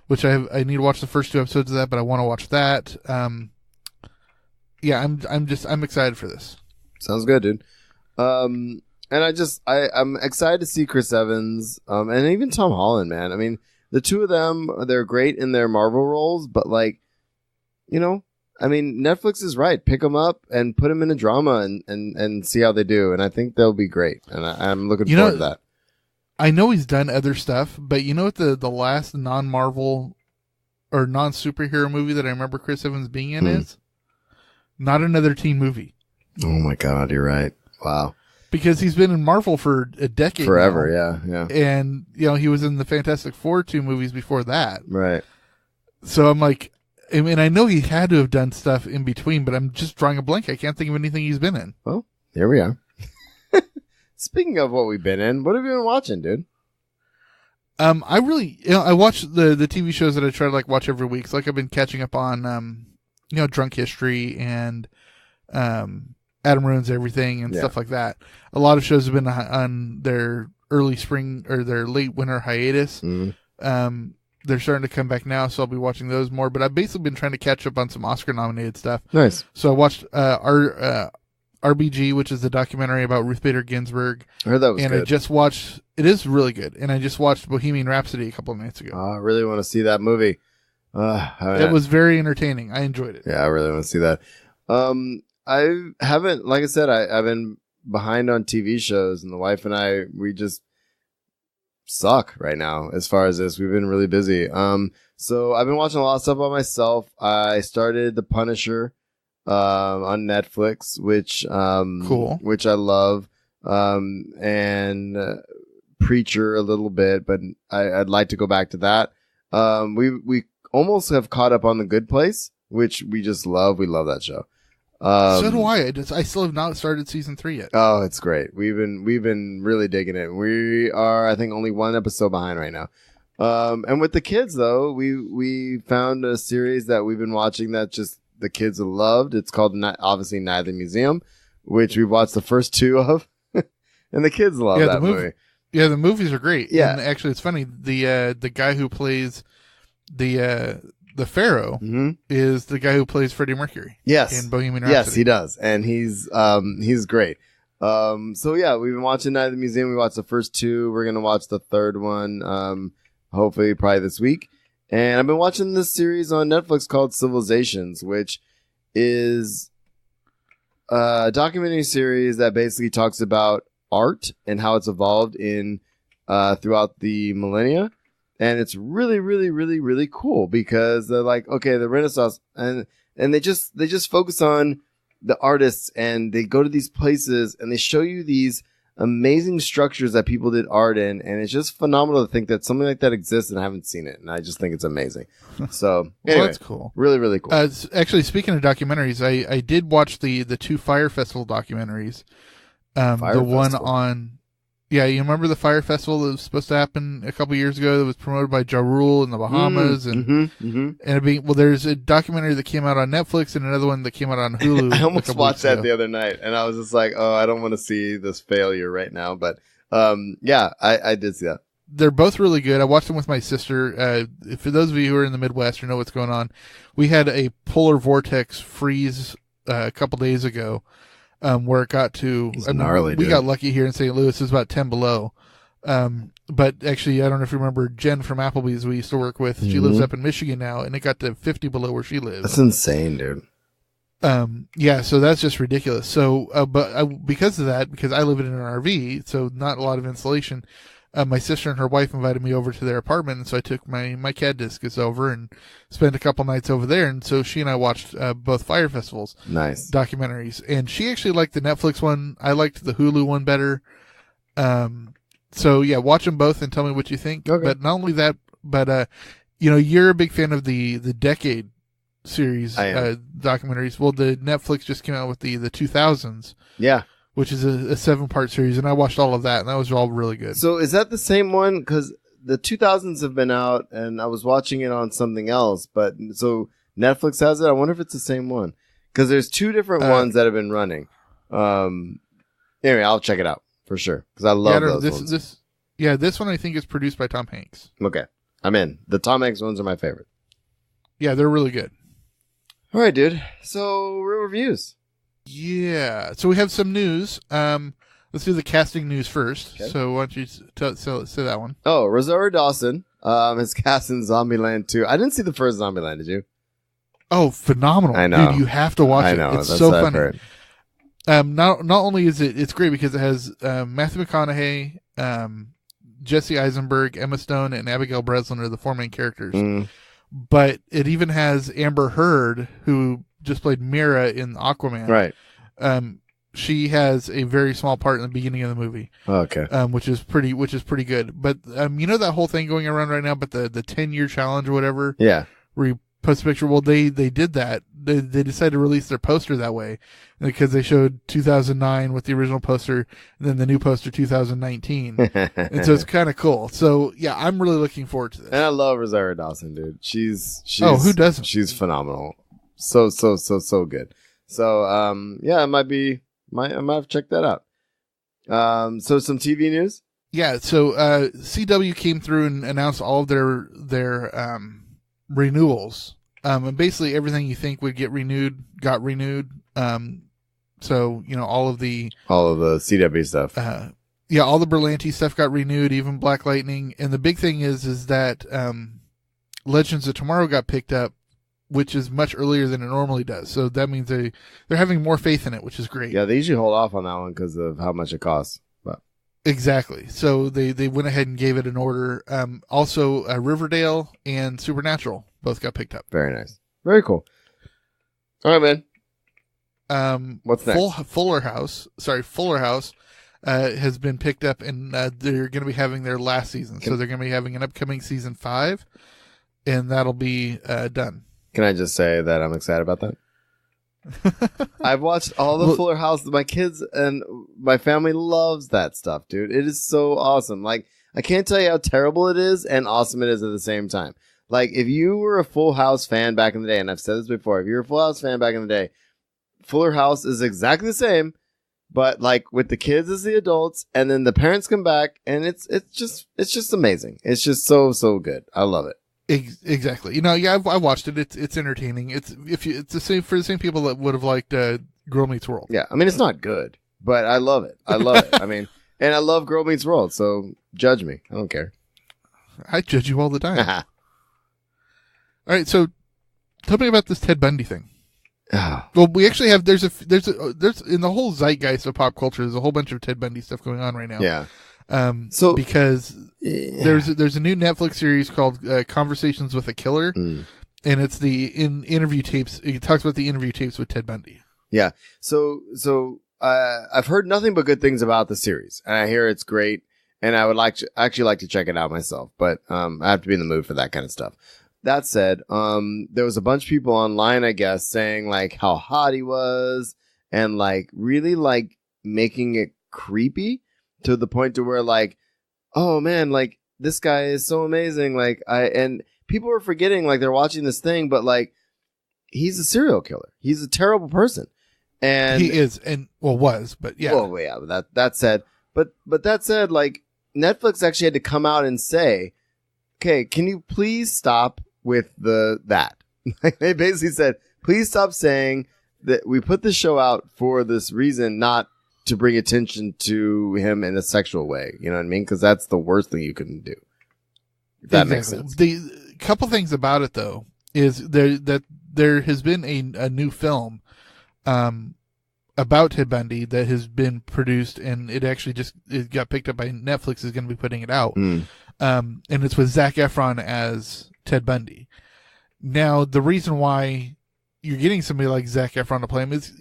which I need to watch the first 2 episodes of that, but I want to watch that. I'm excited for this. Sounds good, dude. And I'm excited to see Chris Evans, and even Tom Holland, man. I mean, the two of them, they're great in their Marvel roles, but Netflix is right. Pick them up and put them in a drama and see how they do. And I think they'll be great. And I'm looking forward to that. I know he's done other stuff, but you know what the last non-Marvel or non-superhero movie that I remember Chris Evans being in is? Not another teen movie. Oh my God, you're right. Wow. Because he's been in Marvel for a decade forever now. Yeah. And he was in the Fantastic Four 2 movies before that. Right. So I'm like, I mean, I know he had to have done stuff in between, but I'm just drawing a blank. I can't think of anything he's been in. Well, here we are. Speaking of what we've been in, what have you been watching, dude? I really, I watch the TV shows that I try to watch every week. So I've been catching up on, Drunk History and, Adam Ruins Everything and stuff like that. A lot of shows have been on their early spring or their late winter hiatus. They're starting to come back now, so I'll be watching those more. But I've basically been trying to catch up on some Oscar-nominated stuff. Nice. So I watched RBG, which is the documentary about Ruth Bader Ginsburg. I heard that was good. I just watched, it is really good. And I just watched Bohemian Rhapsody a couple of minutes ago. I really want to see that movie. It was very entertaining. I enjoyed it. Yeah, I really want to see that. I haven't, like I said, I've been behind on TV shows, and the wife and I, we just suck right now as far as this. We've been really busy. So I've been watching a lot of stuff by myself. I started The Punisher on Netflix, which cool, which I love, and Preacher a little bit, but I'd like to go back to that. We almost have caught up on The Good Place, which we just love. We love that show. So do I. I still have not started season 3 yet. Oh, it's great. We've been really digging it. We are, I think, only one episode behind right now. And with the kids, though, we found a series that we've been watching that just the kids have loved. It's called obviously Night at the Museum, which we've watched the first 2 of, and the kids love that movie. Yeah, the movies are great. Yeah, and actually, it's funny. The guy who plays the Pharaoh is the guy who plays Freddie Mercury. Yes, in Bohemian Rhapsody. Yes, he does, and he's great. So yeah, we've been watching Night at the Museum. We watched the first 2. We're gonna watch the third one, hopefully probably this week. And I've been watching this series on Netflix called Civilizations, which is a documentary series that basically talks about art and how it's evolved in throughout the millennia. And it's really, really, really, really cool because they're like, okay, the Renaissance, and they just focus on the artists, and they go to these places and they show you these amazing structures that people did art in, and it's just phenomenal to think that something like that exists, and I haven't seen it, and I just think it's amazing. So anyway, well, that's cool. Really, really cool. Actually, speaking of documentaries, I did watch the 2 Fire Festival documentaries. The one on Yeah, you remember the fire festival that was supposed to happen a couple years ago that was promoted by Ja Rule in the Bahamas? And there's a documentary that came out on Netflix and another one that came out on Hulu. I almost watched that the other night, and I was just like, oh, I don't want to see this failure right now. But I did see that. They're both really good. I watched them with my sister. For those of you who are in the Midwest or know what's going on, we had a polar vortex freeze a couple days ago, where it got to gnarly. We got lucky here in St. Louis. It was about 10 below. But actually, I don't know if you remember Jen from Applebee's we used to work with. She lives up in Michigan now, and it got to 50 below where she lives. That's insane, dude. Yeah, so that's just ridiculous. So, because of that, because I live in an RV, so not a lot of insulation, my sister and her wife invited me over to their apartment, and so I took my CAD discus over and spent a couple nights over there, and so she and I watched both Fire Festivals documentaries, and she actually liked the Netflix one. I liked the Hulu one better. So yeah, watch them both and tell me what you think. Okay. But not only that, but you're a big fan of the Decade series documentaries. Well, the Netflix just came out with the 2000s. Yeah. Which is a 7-part series, and I watched all of that, and that was all really good. So is that the same one? Because the 2000s have been out, and I was watching it on something else, but so Netflix has it? I wonder if it's the same one. Because there's 2 different ones that have been running. Anyway, I'll check it out, for sure, because I love those ones. This one I think is produced by Tom Hanks. Okay, I'm in. The Tom Hanks ones are my favorite. Yeah, they're really good. All right, dude. So, real reviews. Yeah, so we have some news. Let's do the casting news first. Okay. So why don't you say that one? Oh, Rosario Dawson is cast in Zombieland 2. I didn't see the first Zombieland, did you? Oh, phenomenal. I know. Dude, you have to watch it. It's so funny. Not only is it's great because it has Matthew McConaughey, Jesse Eisenberg, Emma Stone, and Abigail Breslin are the 4 main characters. But it even has Amber Heard, who just played Mira in Aquaman. Right. She has a very small part in the beginning of the movie. Okay. Which is pretty good. But that whole thing going around right now, but the 10-year challenge or whatever. Yeah. Where you post a picture. Well, they did that. They decided to release their poster that way because they showed 2009 with the original poster and then the new poster 2019. And so it's kind of cool. So yeah, I'm really looking forward to this. And I love Rosario Dawson, dude. She's who doesn't? She's phenomenal. So good. So I might have to check that out. So some TV news. Yeah. So CW came through and announced all of their renewals. And basically everything you think would get renewed got renewed. So all of the CW stuff. All the Berlanti stuff got renewed, even Black Lightning. And the big thing is that Legends of Tomorrow got picked up, which is much earlier than it normally does. So that means they're having more faith in it, which is great. Yeah, they usually hold off on that one because of how much it costs. But exactly. So they went ahead and gave it an order. Also, Riverdale and Supernatural both got picked up. Very nice. Very cool. All right, man. What's next? Fuller House has been picked up, and they're going to be having their last season. So they're going to be having an upcoming season 5, and that'll be done. Can I just say that I'm excited about that? I've watched all the Fuller House. My kids and my family loves that stuff, dude. It is so awesome. Like, I can't tell you how terrible it is and awesome it is at the same time. Like, if you were a Full House fan back in the day, and I've said this before, if you're a Full House fan back in the day, Fuller House is exactly the same, but like with the kids as the adults, and then the parents come back, and it's just amazing. It's just so good. I love it. Exactly. I watched it. It's entertaining. It's the same for the same people that would have liked Girl Meets World. Yeah, I mean it's not good, but I love it. I mean, and I love Girl Meets World. So judge me. I don't care. I judge you all the time. All right, so tell me about this Ted Bundy thing. Well, we actually have there's in the whole zeitgeist of pop culture. There's a whole bunch of Ted Bundy stuff going on right now. Yeah. Because there's a new Netflix series called Conversations with a Killer, and it's interview tapes. It talks about the interview tapes with Ted Bundy. Yeah. So I've heard nothing but good things about the series, and I hear it's great, and I would like to check it out myself, but I have to be in the mood for that kind of stuff. That said, there was a bunch of people online, I guess, saying like how hot he was and like really like making it creepy to the point to where like, oh man, like this guy is so amazing. Like and people are forgetting like they're watching this thing, but like he's a serial killer. He's a terrible person. And he is, and was, but yeah. Well, yeah, that said, but that said, like Netflix actually had to come out and say, okay, can you please stop with that? Like they basically said, please stop saying that we put the show out for this reason, not to bring attention to him in a sexual way. You know what I mean? Because that's the worst thing you can do. If that makes sense. The couple things about it though is there has been a new film about Ted Bundy that has been produced, and it got picked up by Netflix. Is going to be putting it out, and it's with Zac Efron as Ted Bundy. Now, the reason why you're getting somebody like Zac Efron to play him is,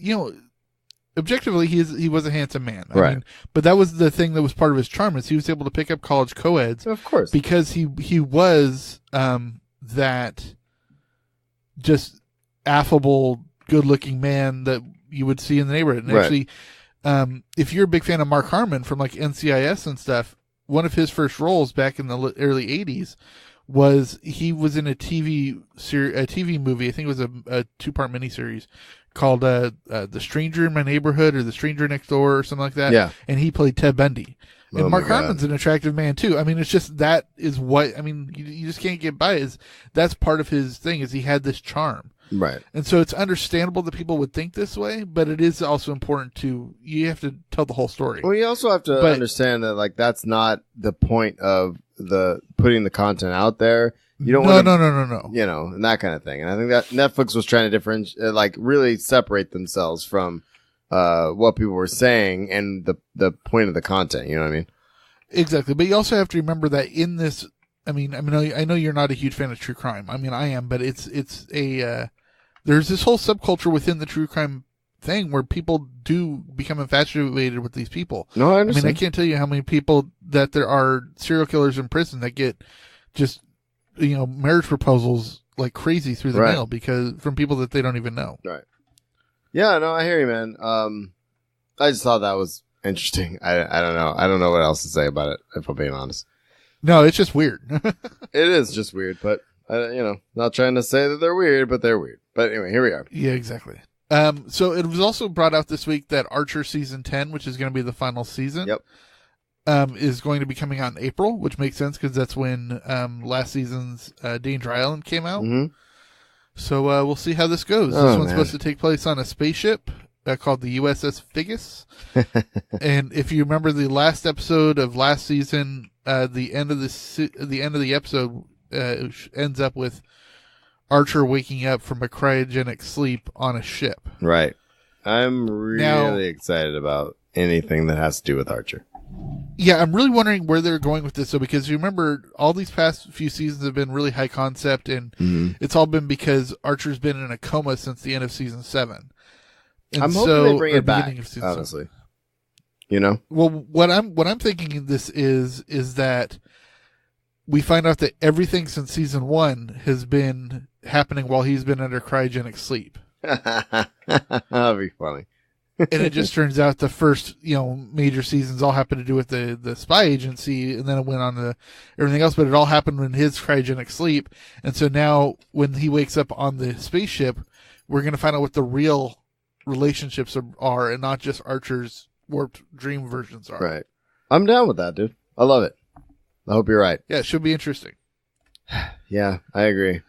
objectively, he was a handsome man, I mean, but that was the thing that was part of his charm, is he was able to pick up college co-eds, of course, because he was that just affable, good-looking man that you would see in the neighborhood. And actually, if you're a big fan of Mark Harmon from like NCIS and stuff, one of his first roles back in the early 80s was he was in a TV movie. I think it was a 2-part miniseries called The Stranger in My Neighborhood or The Stranger Next Door or something like that. Yeah. And he played Ted Bundy. And Mark Harmon's an attractive man too. I mean, it's just that is what, I mean, you just can't get by. That's part of his thing, is he had this charm. Right. And so it's understandable that people would think this way, but it is also important you have to tell the whole story. Well, you also have to understand that like that's not the point of the putting the content out there. You don't want no. You know, and that kind of thing. And I think that Netflix was trying to differentiate, like really separate themselves from what people were saying and the point of the content. You know what I mean? Exactly. But you also have to remember that in this, I know you're not a huge fan of true crime. I mean, I am, but it's there's this whole subculture within the true crime thing where people do become infatuated with these people. No, I understand. I mean, I can't tell you how many people that there are serial killers in prison that get just, marriage proposals like crazy through the mail because from people that they don't even know. Right. Yeah, no, I hear you, man. I just thought that was interesting. I don't know. I don't know what else to say about it, if I'm being honest. No, it's just weird. It is just weird, but not trying to say that they're weird, but they're weird. But anyway, here we are. Yeah, exactly. So it was also brought out this week that Archer season 10, which is going to be the final season, is going to be coming out in April, which makes sense because that's when last season's Danger Island came out. Mm-hmm. So we'll see how this goes. This one's supposed to take place on a spaceship called the USS Figgis. And if you remember the last episode of last season, the end of the episode ends up with Archer waking up from a cryogenic sleep on a ship. Right. I'm really excited about anything that has to do with Archer. Yeah, I'm really wondering where they're going with this. So, because you remember, all these past few seasons have been really high concept, and it's all been because Archer's been in a coma since the end of season 7. And I'm hoping they bring it back, honestly. 7. Well, what I'm thinking this is that we find out that everything since season 1 has been happening while he's been under cryogenic sleep. That'd be funny. And it just turns out the first, major seasons all happened to do with the spy agency, and then it went on to everything else, but it all happened in his cryogenic sleep. And so now when he wakes up on the spaceship, we're going to find out what the real relationships are and not just Archer's warped dream versions are. Right. I'm down with that, dude. I love it. I hope you're right. Yeah, it should be interesting. Yeah, I agree.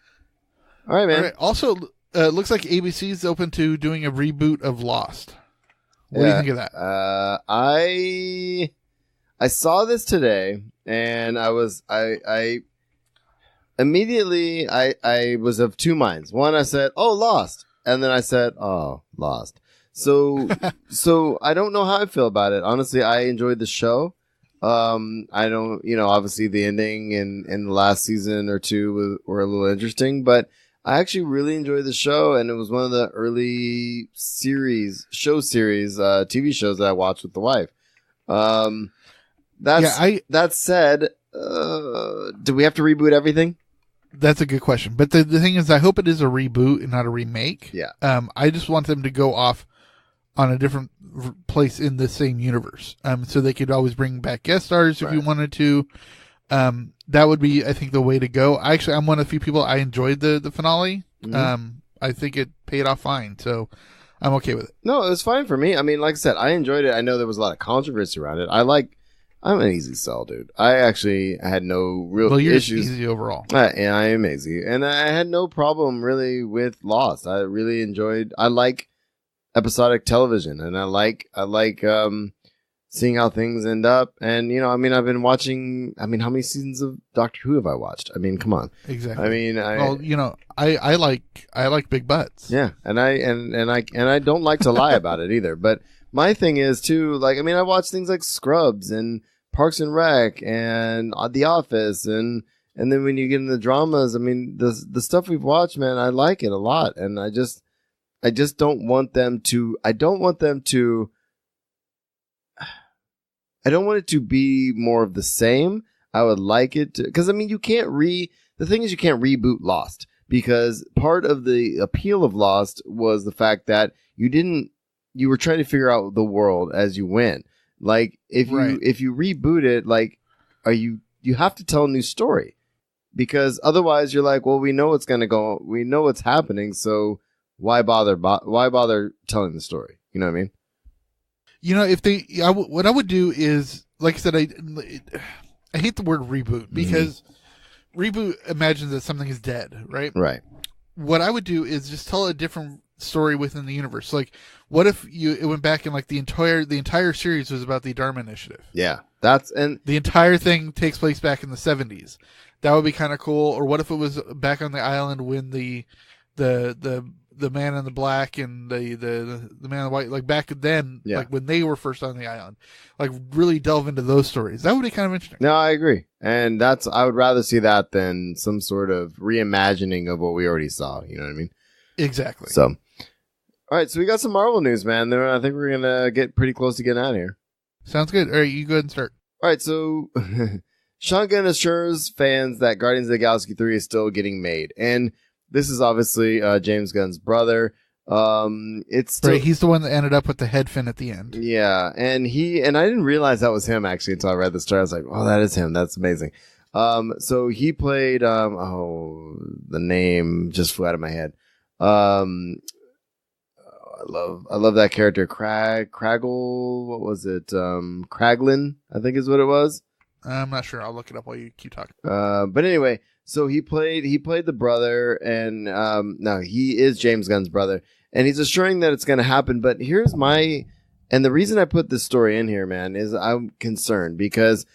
All right, man. All right. Also, looks like ABC is open to doing a reboot of Lost. What do you think of that? I saw this today, and I immediately was of two minds. One, I said, "Oh, Lost," and then I said, "Oh, Lost." So I don't know how I feel about it. Honestly, I enjoyed the show. I don't, obviously the ending in the last season or two were a little interesting, but I actually really enjoyed the show, and it was one of the early TV shows that I watched with the wife. That said, do we have to reboot everything? That's a good question. But the thing is, I hope it is a reboot and not a remake. Yeah. I just want them to go off on a different place in the same universe. So they could always bring back guest stars if you wanted to. That would be, I think, the way to go. I'm one of the few people, I enjoyed the finale. I think it paid off fine, so I'm okay with it. No, it was fine for me. I mean, like I said, I enjoyed it. I know there was a lot of controversy around it. I'm an easy sell, dude. I actually had no real you're issues. Easy overall. Yeah, I am easy. And I had no problem really with Lost. I really I like episodic television, and I like seeing how things end up. And, I've been watching, how many seasons of Doctor Who have I watched? I mean, come on. Exactly. I like big butts. Yeah. And I don't like to lie about it either. But my thing is too, I watch things like Scrubs and Parks and Rec and The Office. And then when you get into the dramas, the stuff we've watched, man, I like it a lot. And I just don't want them to, I don't want it to be more of the same. I would like it to, because the thing is you can't reboot Lost, because part of the appeal of Lost was the fact that you were trying to figure out the world as you went. Like if you reboot it, you have to tell a new story, because otherwise you're like, well, we know what's going to go, we know what's happening. So why bother telling the story? You know what I mean? What I would do is, like I said, I hate the word reboot, because reboot imagines that something is dead, right? Right. What I would do is just tell a different story within the universe. Like, what if it went back and the entire series was about the Dharma Initiative? Yeah, and the entire thing takes place back in the 70s. That would be kind of cool. Or what if it was back on the island when the man in the black and the man in the white, like back then, like when they were first on the island, like really delve into those stories. That would be kind of interesting. No, I agree. And I would rather see that than some sort of reimagining of what we already saw. You know what I mean? Exactly. So, all right. So we got some Marvel news, man. Then I think we're going to get pretty close to getting out of here. Sounds good. All right. You go ahead and start. All right. So Sean Gunn assures fans that Guardians of the Galaxy 3 is still getting made. And this is obviously James Gunn's brother. It's still, right, he's the one that ended up with the head fin at the end. Yeah, and I didn't realize that was him actually until I read the story. I was like, oh, that is him. That's amazing. So he played. The name just flew out of my head. I love that character, Craggle. What was it? Kraglin, I think is what it was. I'm not sure. I'll look it up while you keep talking. But anyway. So he played the brother, and no, he is James Gunn's brother, and he's assuring that it's going to happen. But and the reason I put this story in here, man, is I'm concerned because,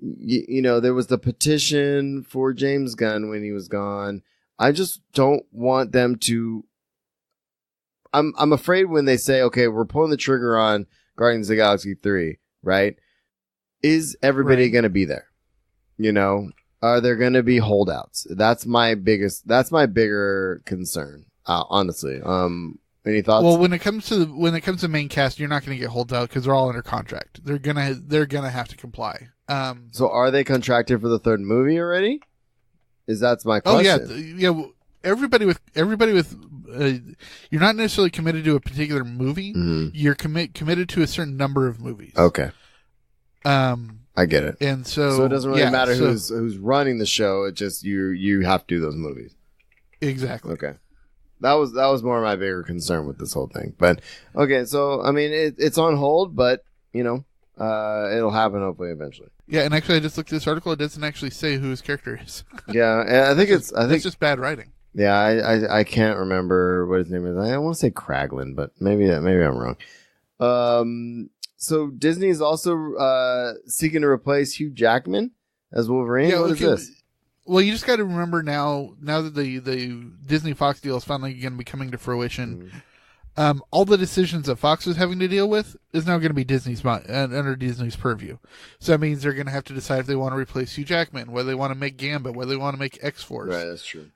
there was the petition for James Gunn when he was gone. I just don't want them to. I'm afraid when they say, okay, we're pulling the trigger on Guardians of the Galaxy 3, right? Is everybody going to be there? Are there going to be holdouts? That's my bigger concern, honestly. Any thoughts? Well, when it comes to main cast, you're not going to get holdout because they're all under contract. They're gonna have to comply. So are they contracted for the third movie already? That's my question. Oh yeah. Everybody with you're not necessarily committed to a particular movie. Mm-hmm. You're committed to a certain number of movies. Okay. I get it. And so it doesn't really matter who's running the show. It just you have to do those movies. Exactly. Okay. That was more my bigger concern with this whole thing. But okay, so it's on hold, but it'll happen hopefully eventually. Yeah, and actually I just looked at this article. It doesn't actually say who his character is. Yeah, and I think it's just bad writing. Yeah, I can't remember what his name is. I want to say Kraglin, but maybe I'm wrong. So Disney is also seeking to replace Hugh Jackman as Wolverine. Yeah, what is this? Well, you just got to remember now that the Disney Fox deal is finally going to be coming to fruition. Mm-hmm. All the decisions that Fox was having to deal with is now going to be under Disney's purview. So that means they're going to have to decide if they want to replace Hugh Jackman, whether they want to make Gambit, whether they want to make X-Force. Right, that's true.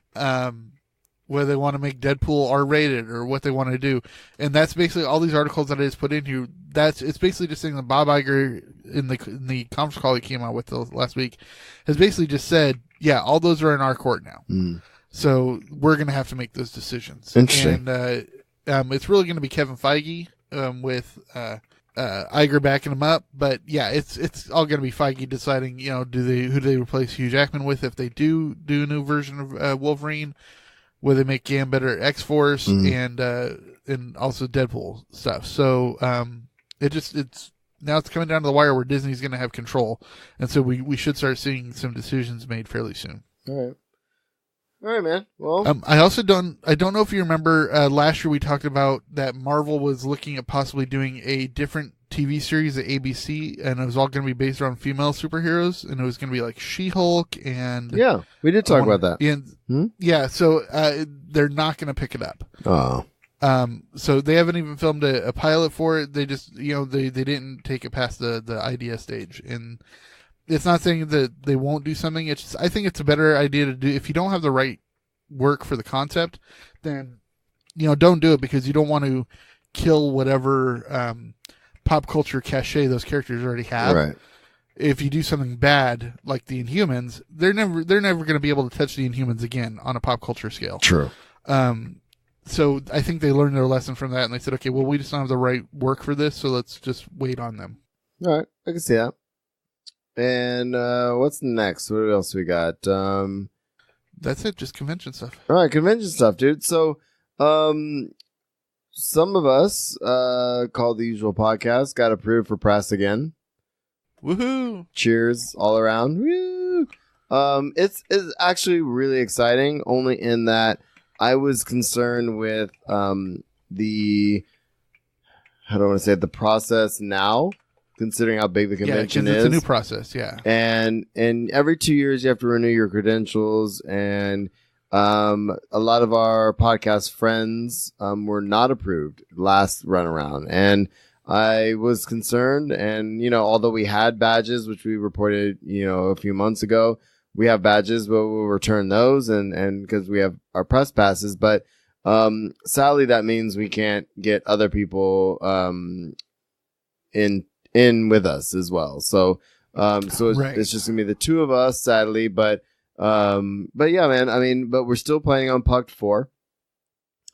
Whether they want to make Deadpool R-rated or what they want to do. And that's basically all these articles that I just put in here. It's basically just saying that Bob Iger in the conference call he came out with last week has basically just said, yeah, all those are in our court now. Mm. So we're going to have to make those decisions. Interesting. And it's really going to be Kevin Feige with Iger backing him up. But yeah, it's all going to be Feige deciding, who do they replace Hugh Jackman with if they do a new version of Wolverine, where they make Gambit or X-Force and also Deadpool stuff. So it's now it's coming down to the wire where Disney's going to have control, and so we should start seeing some decisions made fairly soon. All right, man. Well, I don't know if you remember last year we talked about that Marvel was looking at possibly doing a different TV series at ABC, and it was all going to be based around female superheroes, and it was going to be like She-Hulk and yeah, we did talk about that. And yeah, so they're not going to pick it up. Oh. So they haven't even filmed a pilot for it. They just, they didn't take it past the idea stage. And it's not saying that they won't do something. It's just, I think it's a better idea to do. If you don't have the right work for the concept, then, don't do it, because you don't want to kill whatever, pop culture cachet those characters already have. Right. If you do something bad, like the Inhumans, they're never going to be able to touch the Inhumans again on a pop culture scale. True. So I think they learned their lesson from that, and they said, okay, well, we just don't have the right work for this, so let's just wait on them. All right, I can see that. And what's next? What else we got? That's it, just convention stuff. All right, convention stuff, dude. So some of us, called The Usual Podcast, got approved for press again. Woohoo! Cheers all around. Woo! It's actually really exciting, only in that I was concerned with the process now, considering how big the convention is. It's a new process, yeah. And every 2 years you have to renew your credentials, and a lot of our podcast friends were not approved last run around, and I was concerned. And although we had badges, which we reported a few months ago, we have badges, but we'll return those, and because we have our press passes. But sadly, that means we can't get other people in with us as well. So it's just gonna be the two of us, sadly. But yeah, man. I mean, but we're still planning on Pucked 4.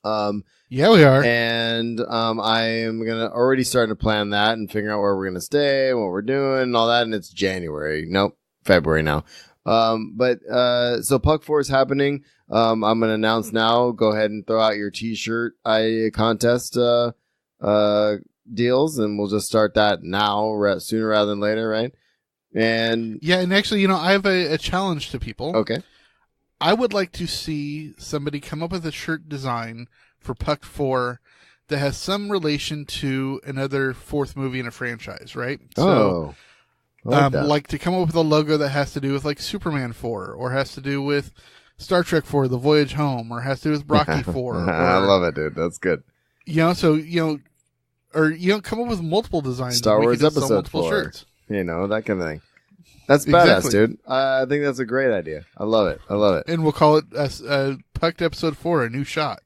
Yeah, we are. And I am gonna already start to plan that and figure out where we're gonna stay and what we're doing and all that. And it's February now. So Puck 4 is happening. I'm going to announce now. Go ahead and throw out your t-shirt contest, deals, and we'll just start that now, sooner rather than later. Right. And yeah. And actually, I have a challenge to people. Okay. I would like to see somebody come up with a shirt design for Puck 4 that has some relation to another fourth movie in a franchise. Right. So, like to come up with a logo that has to do with like Superman 4, or has to do with Star Trek 4, The Voyage Home, or has to do with Rocky 4. I love it, dude. That's good. Or come up with multiple designs. Star Wars Episode 4. Shirts. That kind of thing. That's badass, dude. I think that's a great idea. I love it. And we'll call it Pucked Episode 4, A New Shot.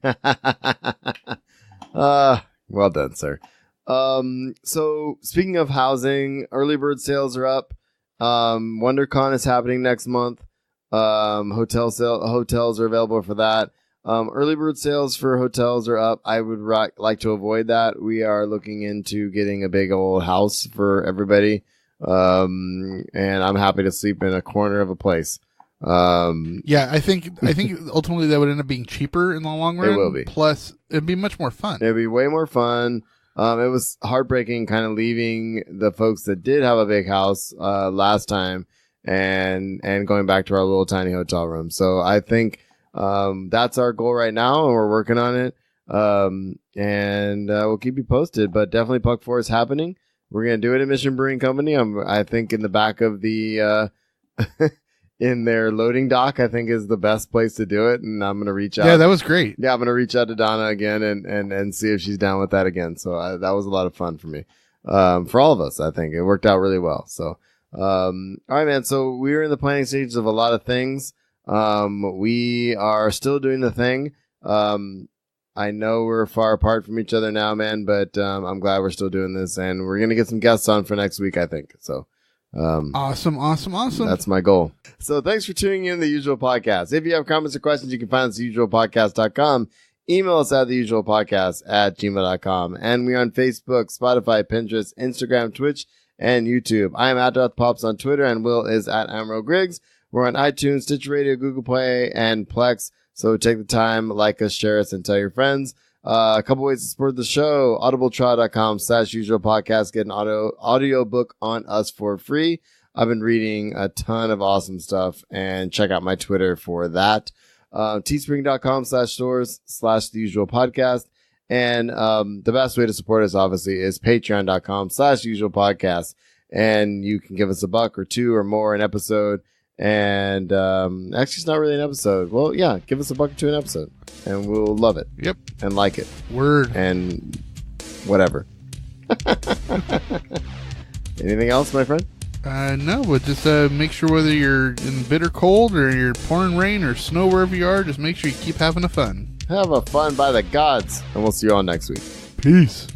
Well done, sir. So speaking of housing, early bird sales are up. WonderCon is happening next month. Hotels are available for that. Early bird sales for hotels are up. I would like to avoid that. We are looking into getting a big old house for everybody. And I'm happy to sleep in a corner of a place. Yeah, I think ultimately that would end up being cheaper in the long run. It will be. Plus, it'd be much more fun. It'd be way more fun. It was heartbreaking kind of leaving the folks that did have a big house last time and going back to our little tiny hotel room. So I think that's our goal right now, and we're working on it. And we'll keep you posted, but definitely Puck 4 is happening. We're going to do it at Mission Brewing Company. I think in the back of the in their loading dock, I think is the best place to do it. And I'm going to reach out. Yeah, that was great. Yeah, I'm going to reach out to Donna again and see if she's down with that again. So that was a lot of fun for me. For all of us, I think it worked out really well. So, all right, man. So we're in the planning stages of a lot of things. We are still doing the thing. I know we're far apart from each other now, man, but I'm glad we're still doing this, and we're going to get some guests on for next week, I think. So, awesome. That's my goal. So thanks for tuning in to The Usual Podcast. If you have comments or questions, you can find us at usualpodcast.com. email us at theusualpodcast@gmail.com. And we're on Facebook, Spotify, Pinterest, Instagram, Twitch, and YouTube. I am at Pops on Twitter, and Will is at Amro Griggs. We're on iTunes, Stitcher Radio, Google Play, and Plex. So take the time, like us, share us, and tell your friends. A couple ways to support the show. audibletrial.com/usualpodcast. Get an audio book on us for free. I've been reading a ton of awesome stuff, and check out my Twitter for that. teespring.com/stores/theusualpodcast. And the best way to support us, obviously, is patreon.com/usualpodcast. And you can give us $1 or $2 or more an episode. And actually, it's not really an episode. Well, yeah, give us $1 or $2 an episode, and we'll love it. Yep. And like it. Word. And whatever. Anything else, my friend? No, but just make sure whether you're in bitter cold or you're pouring rain or snow wherever you are, just make sure you keep having a fun. Have a fun by the gods, and we'll see you all next week. Peace.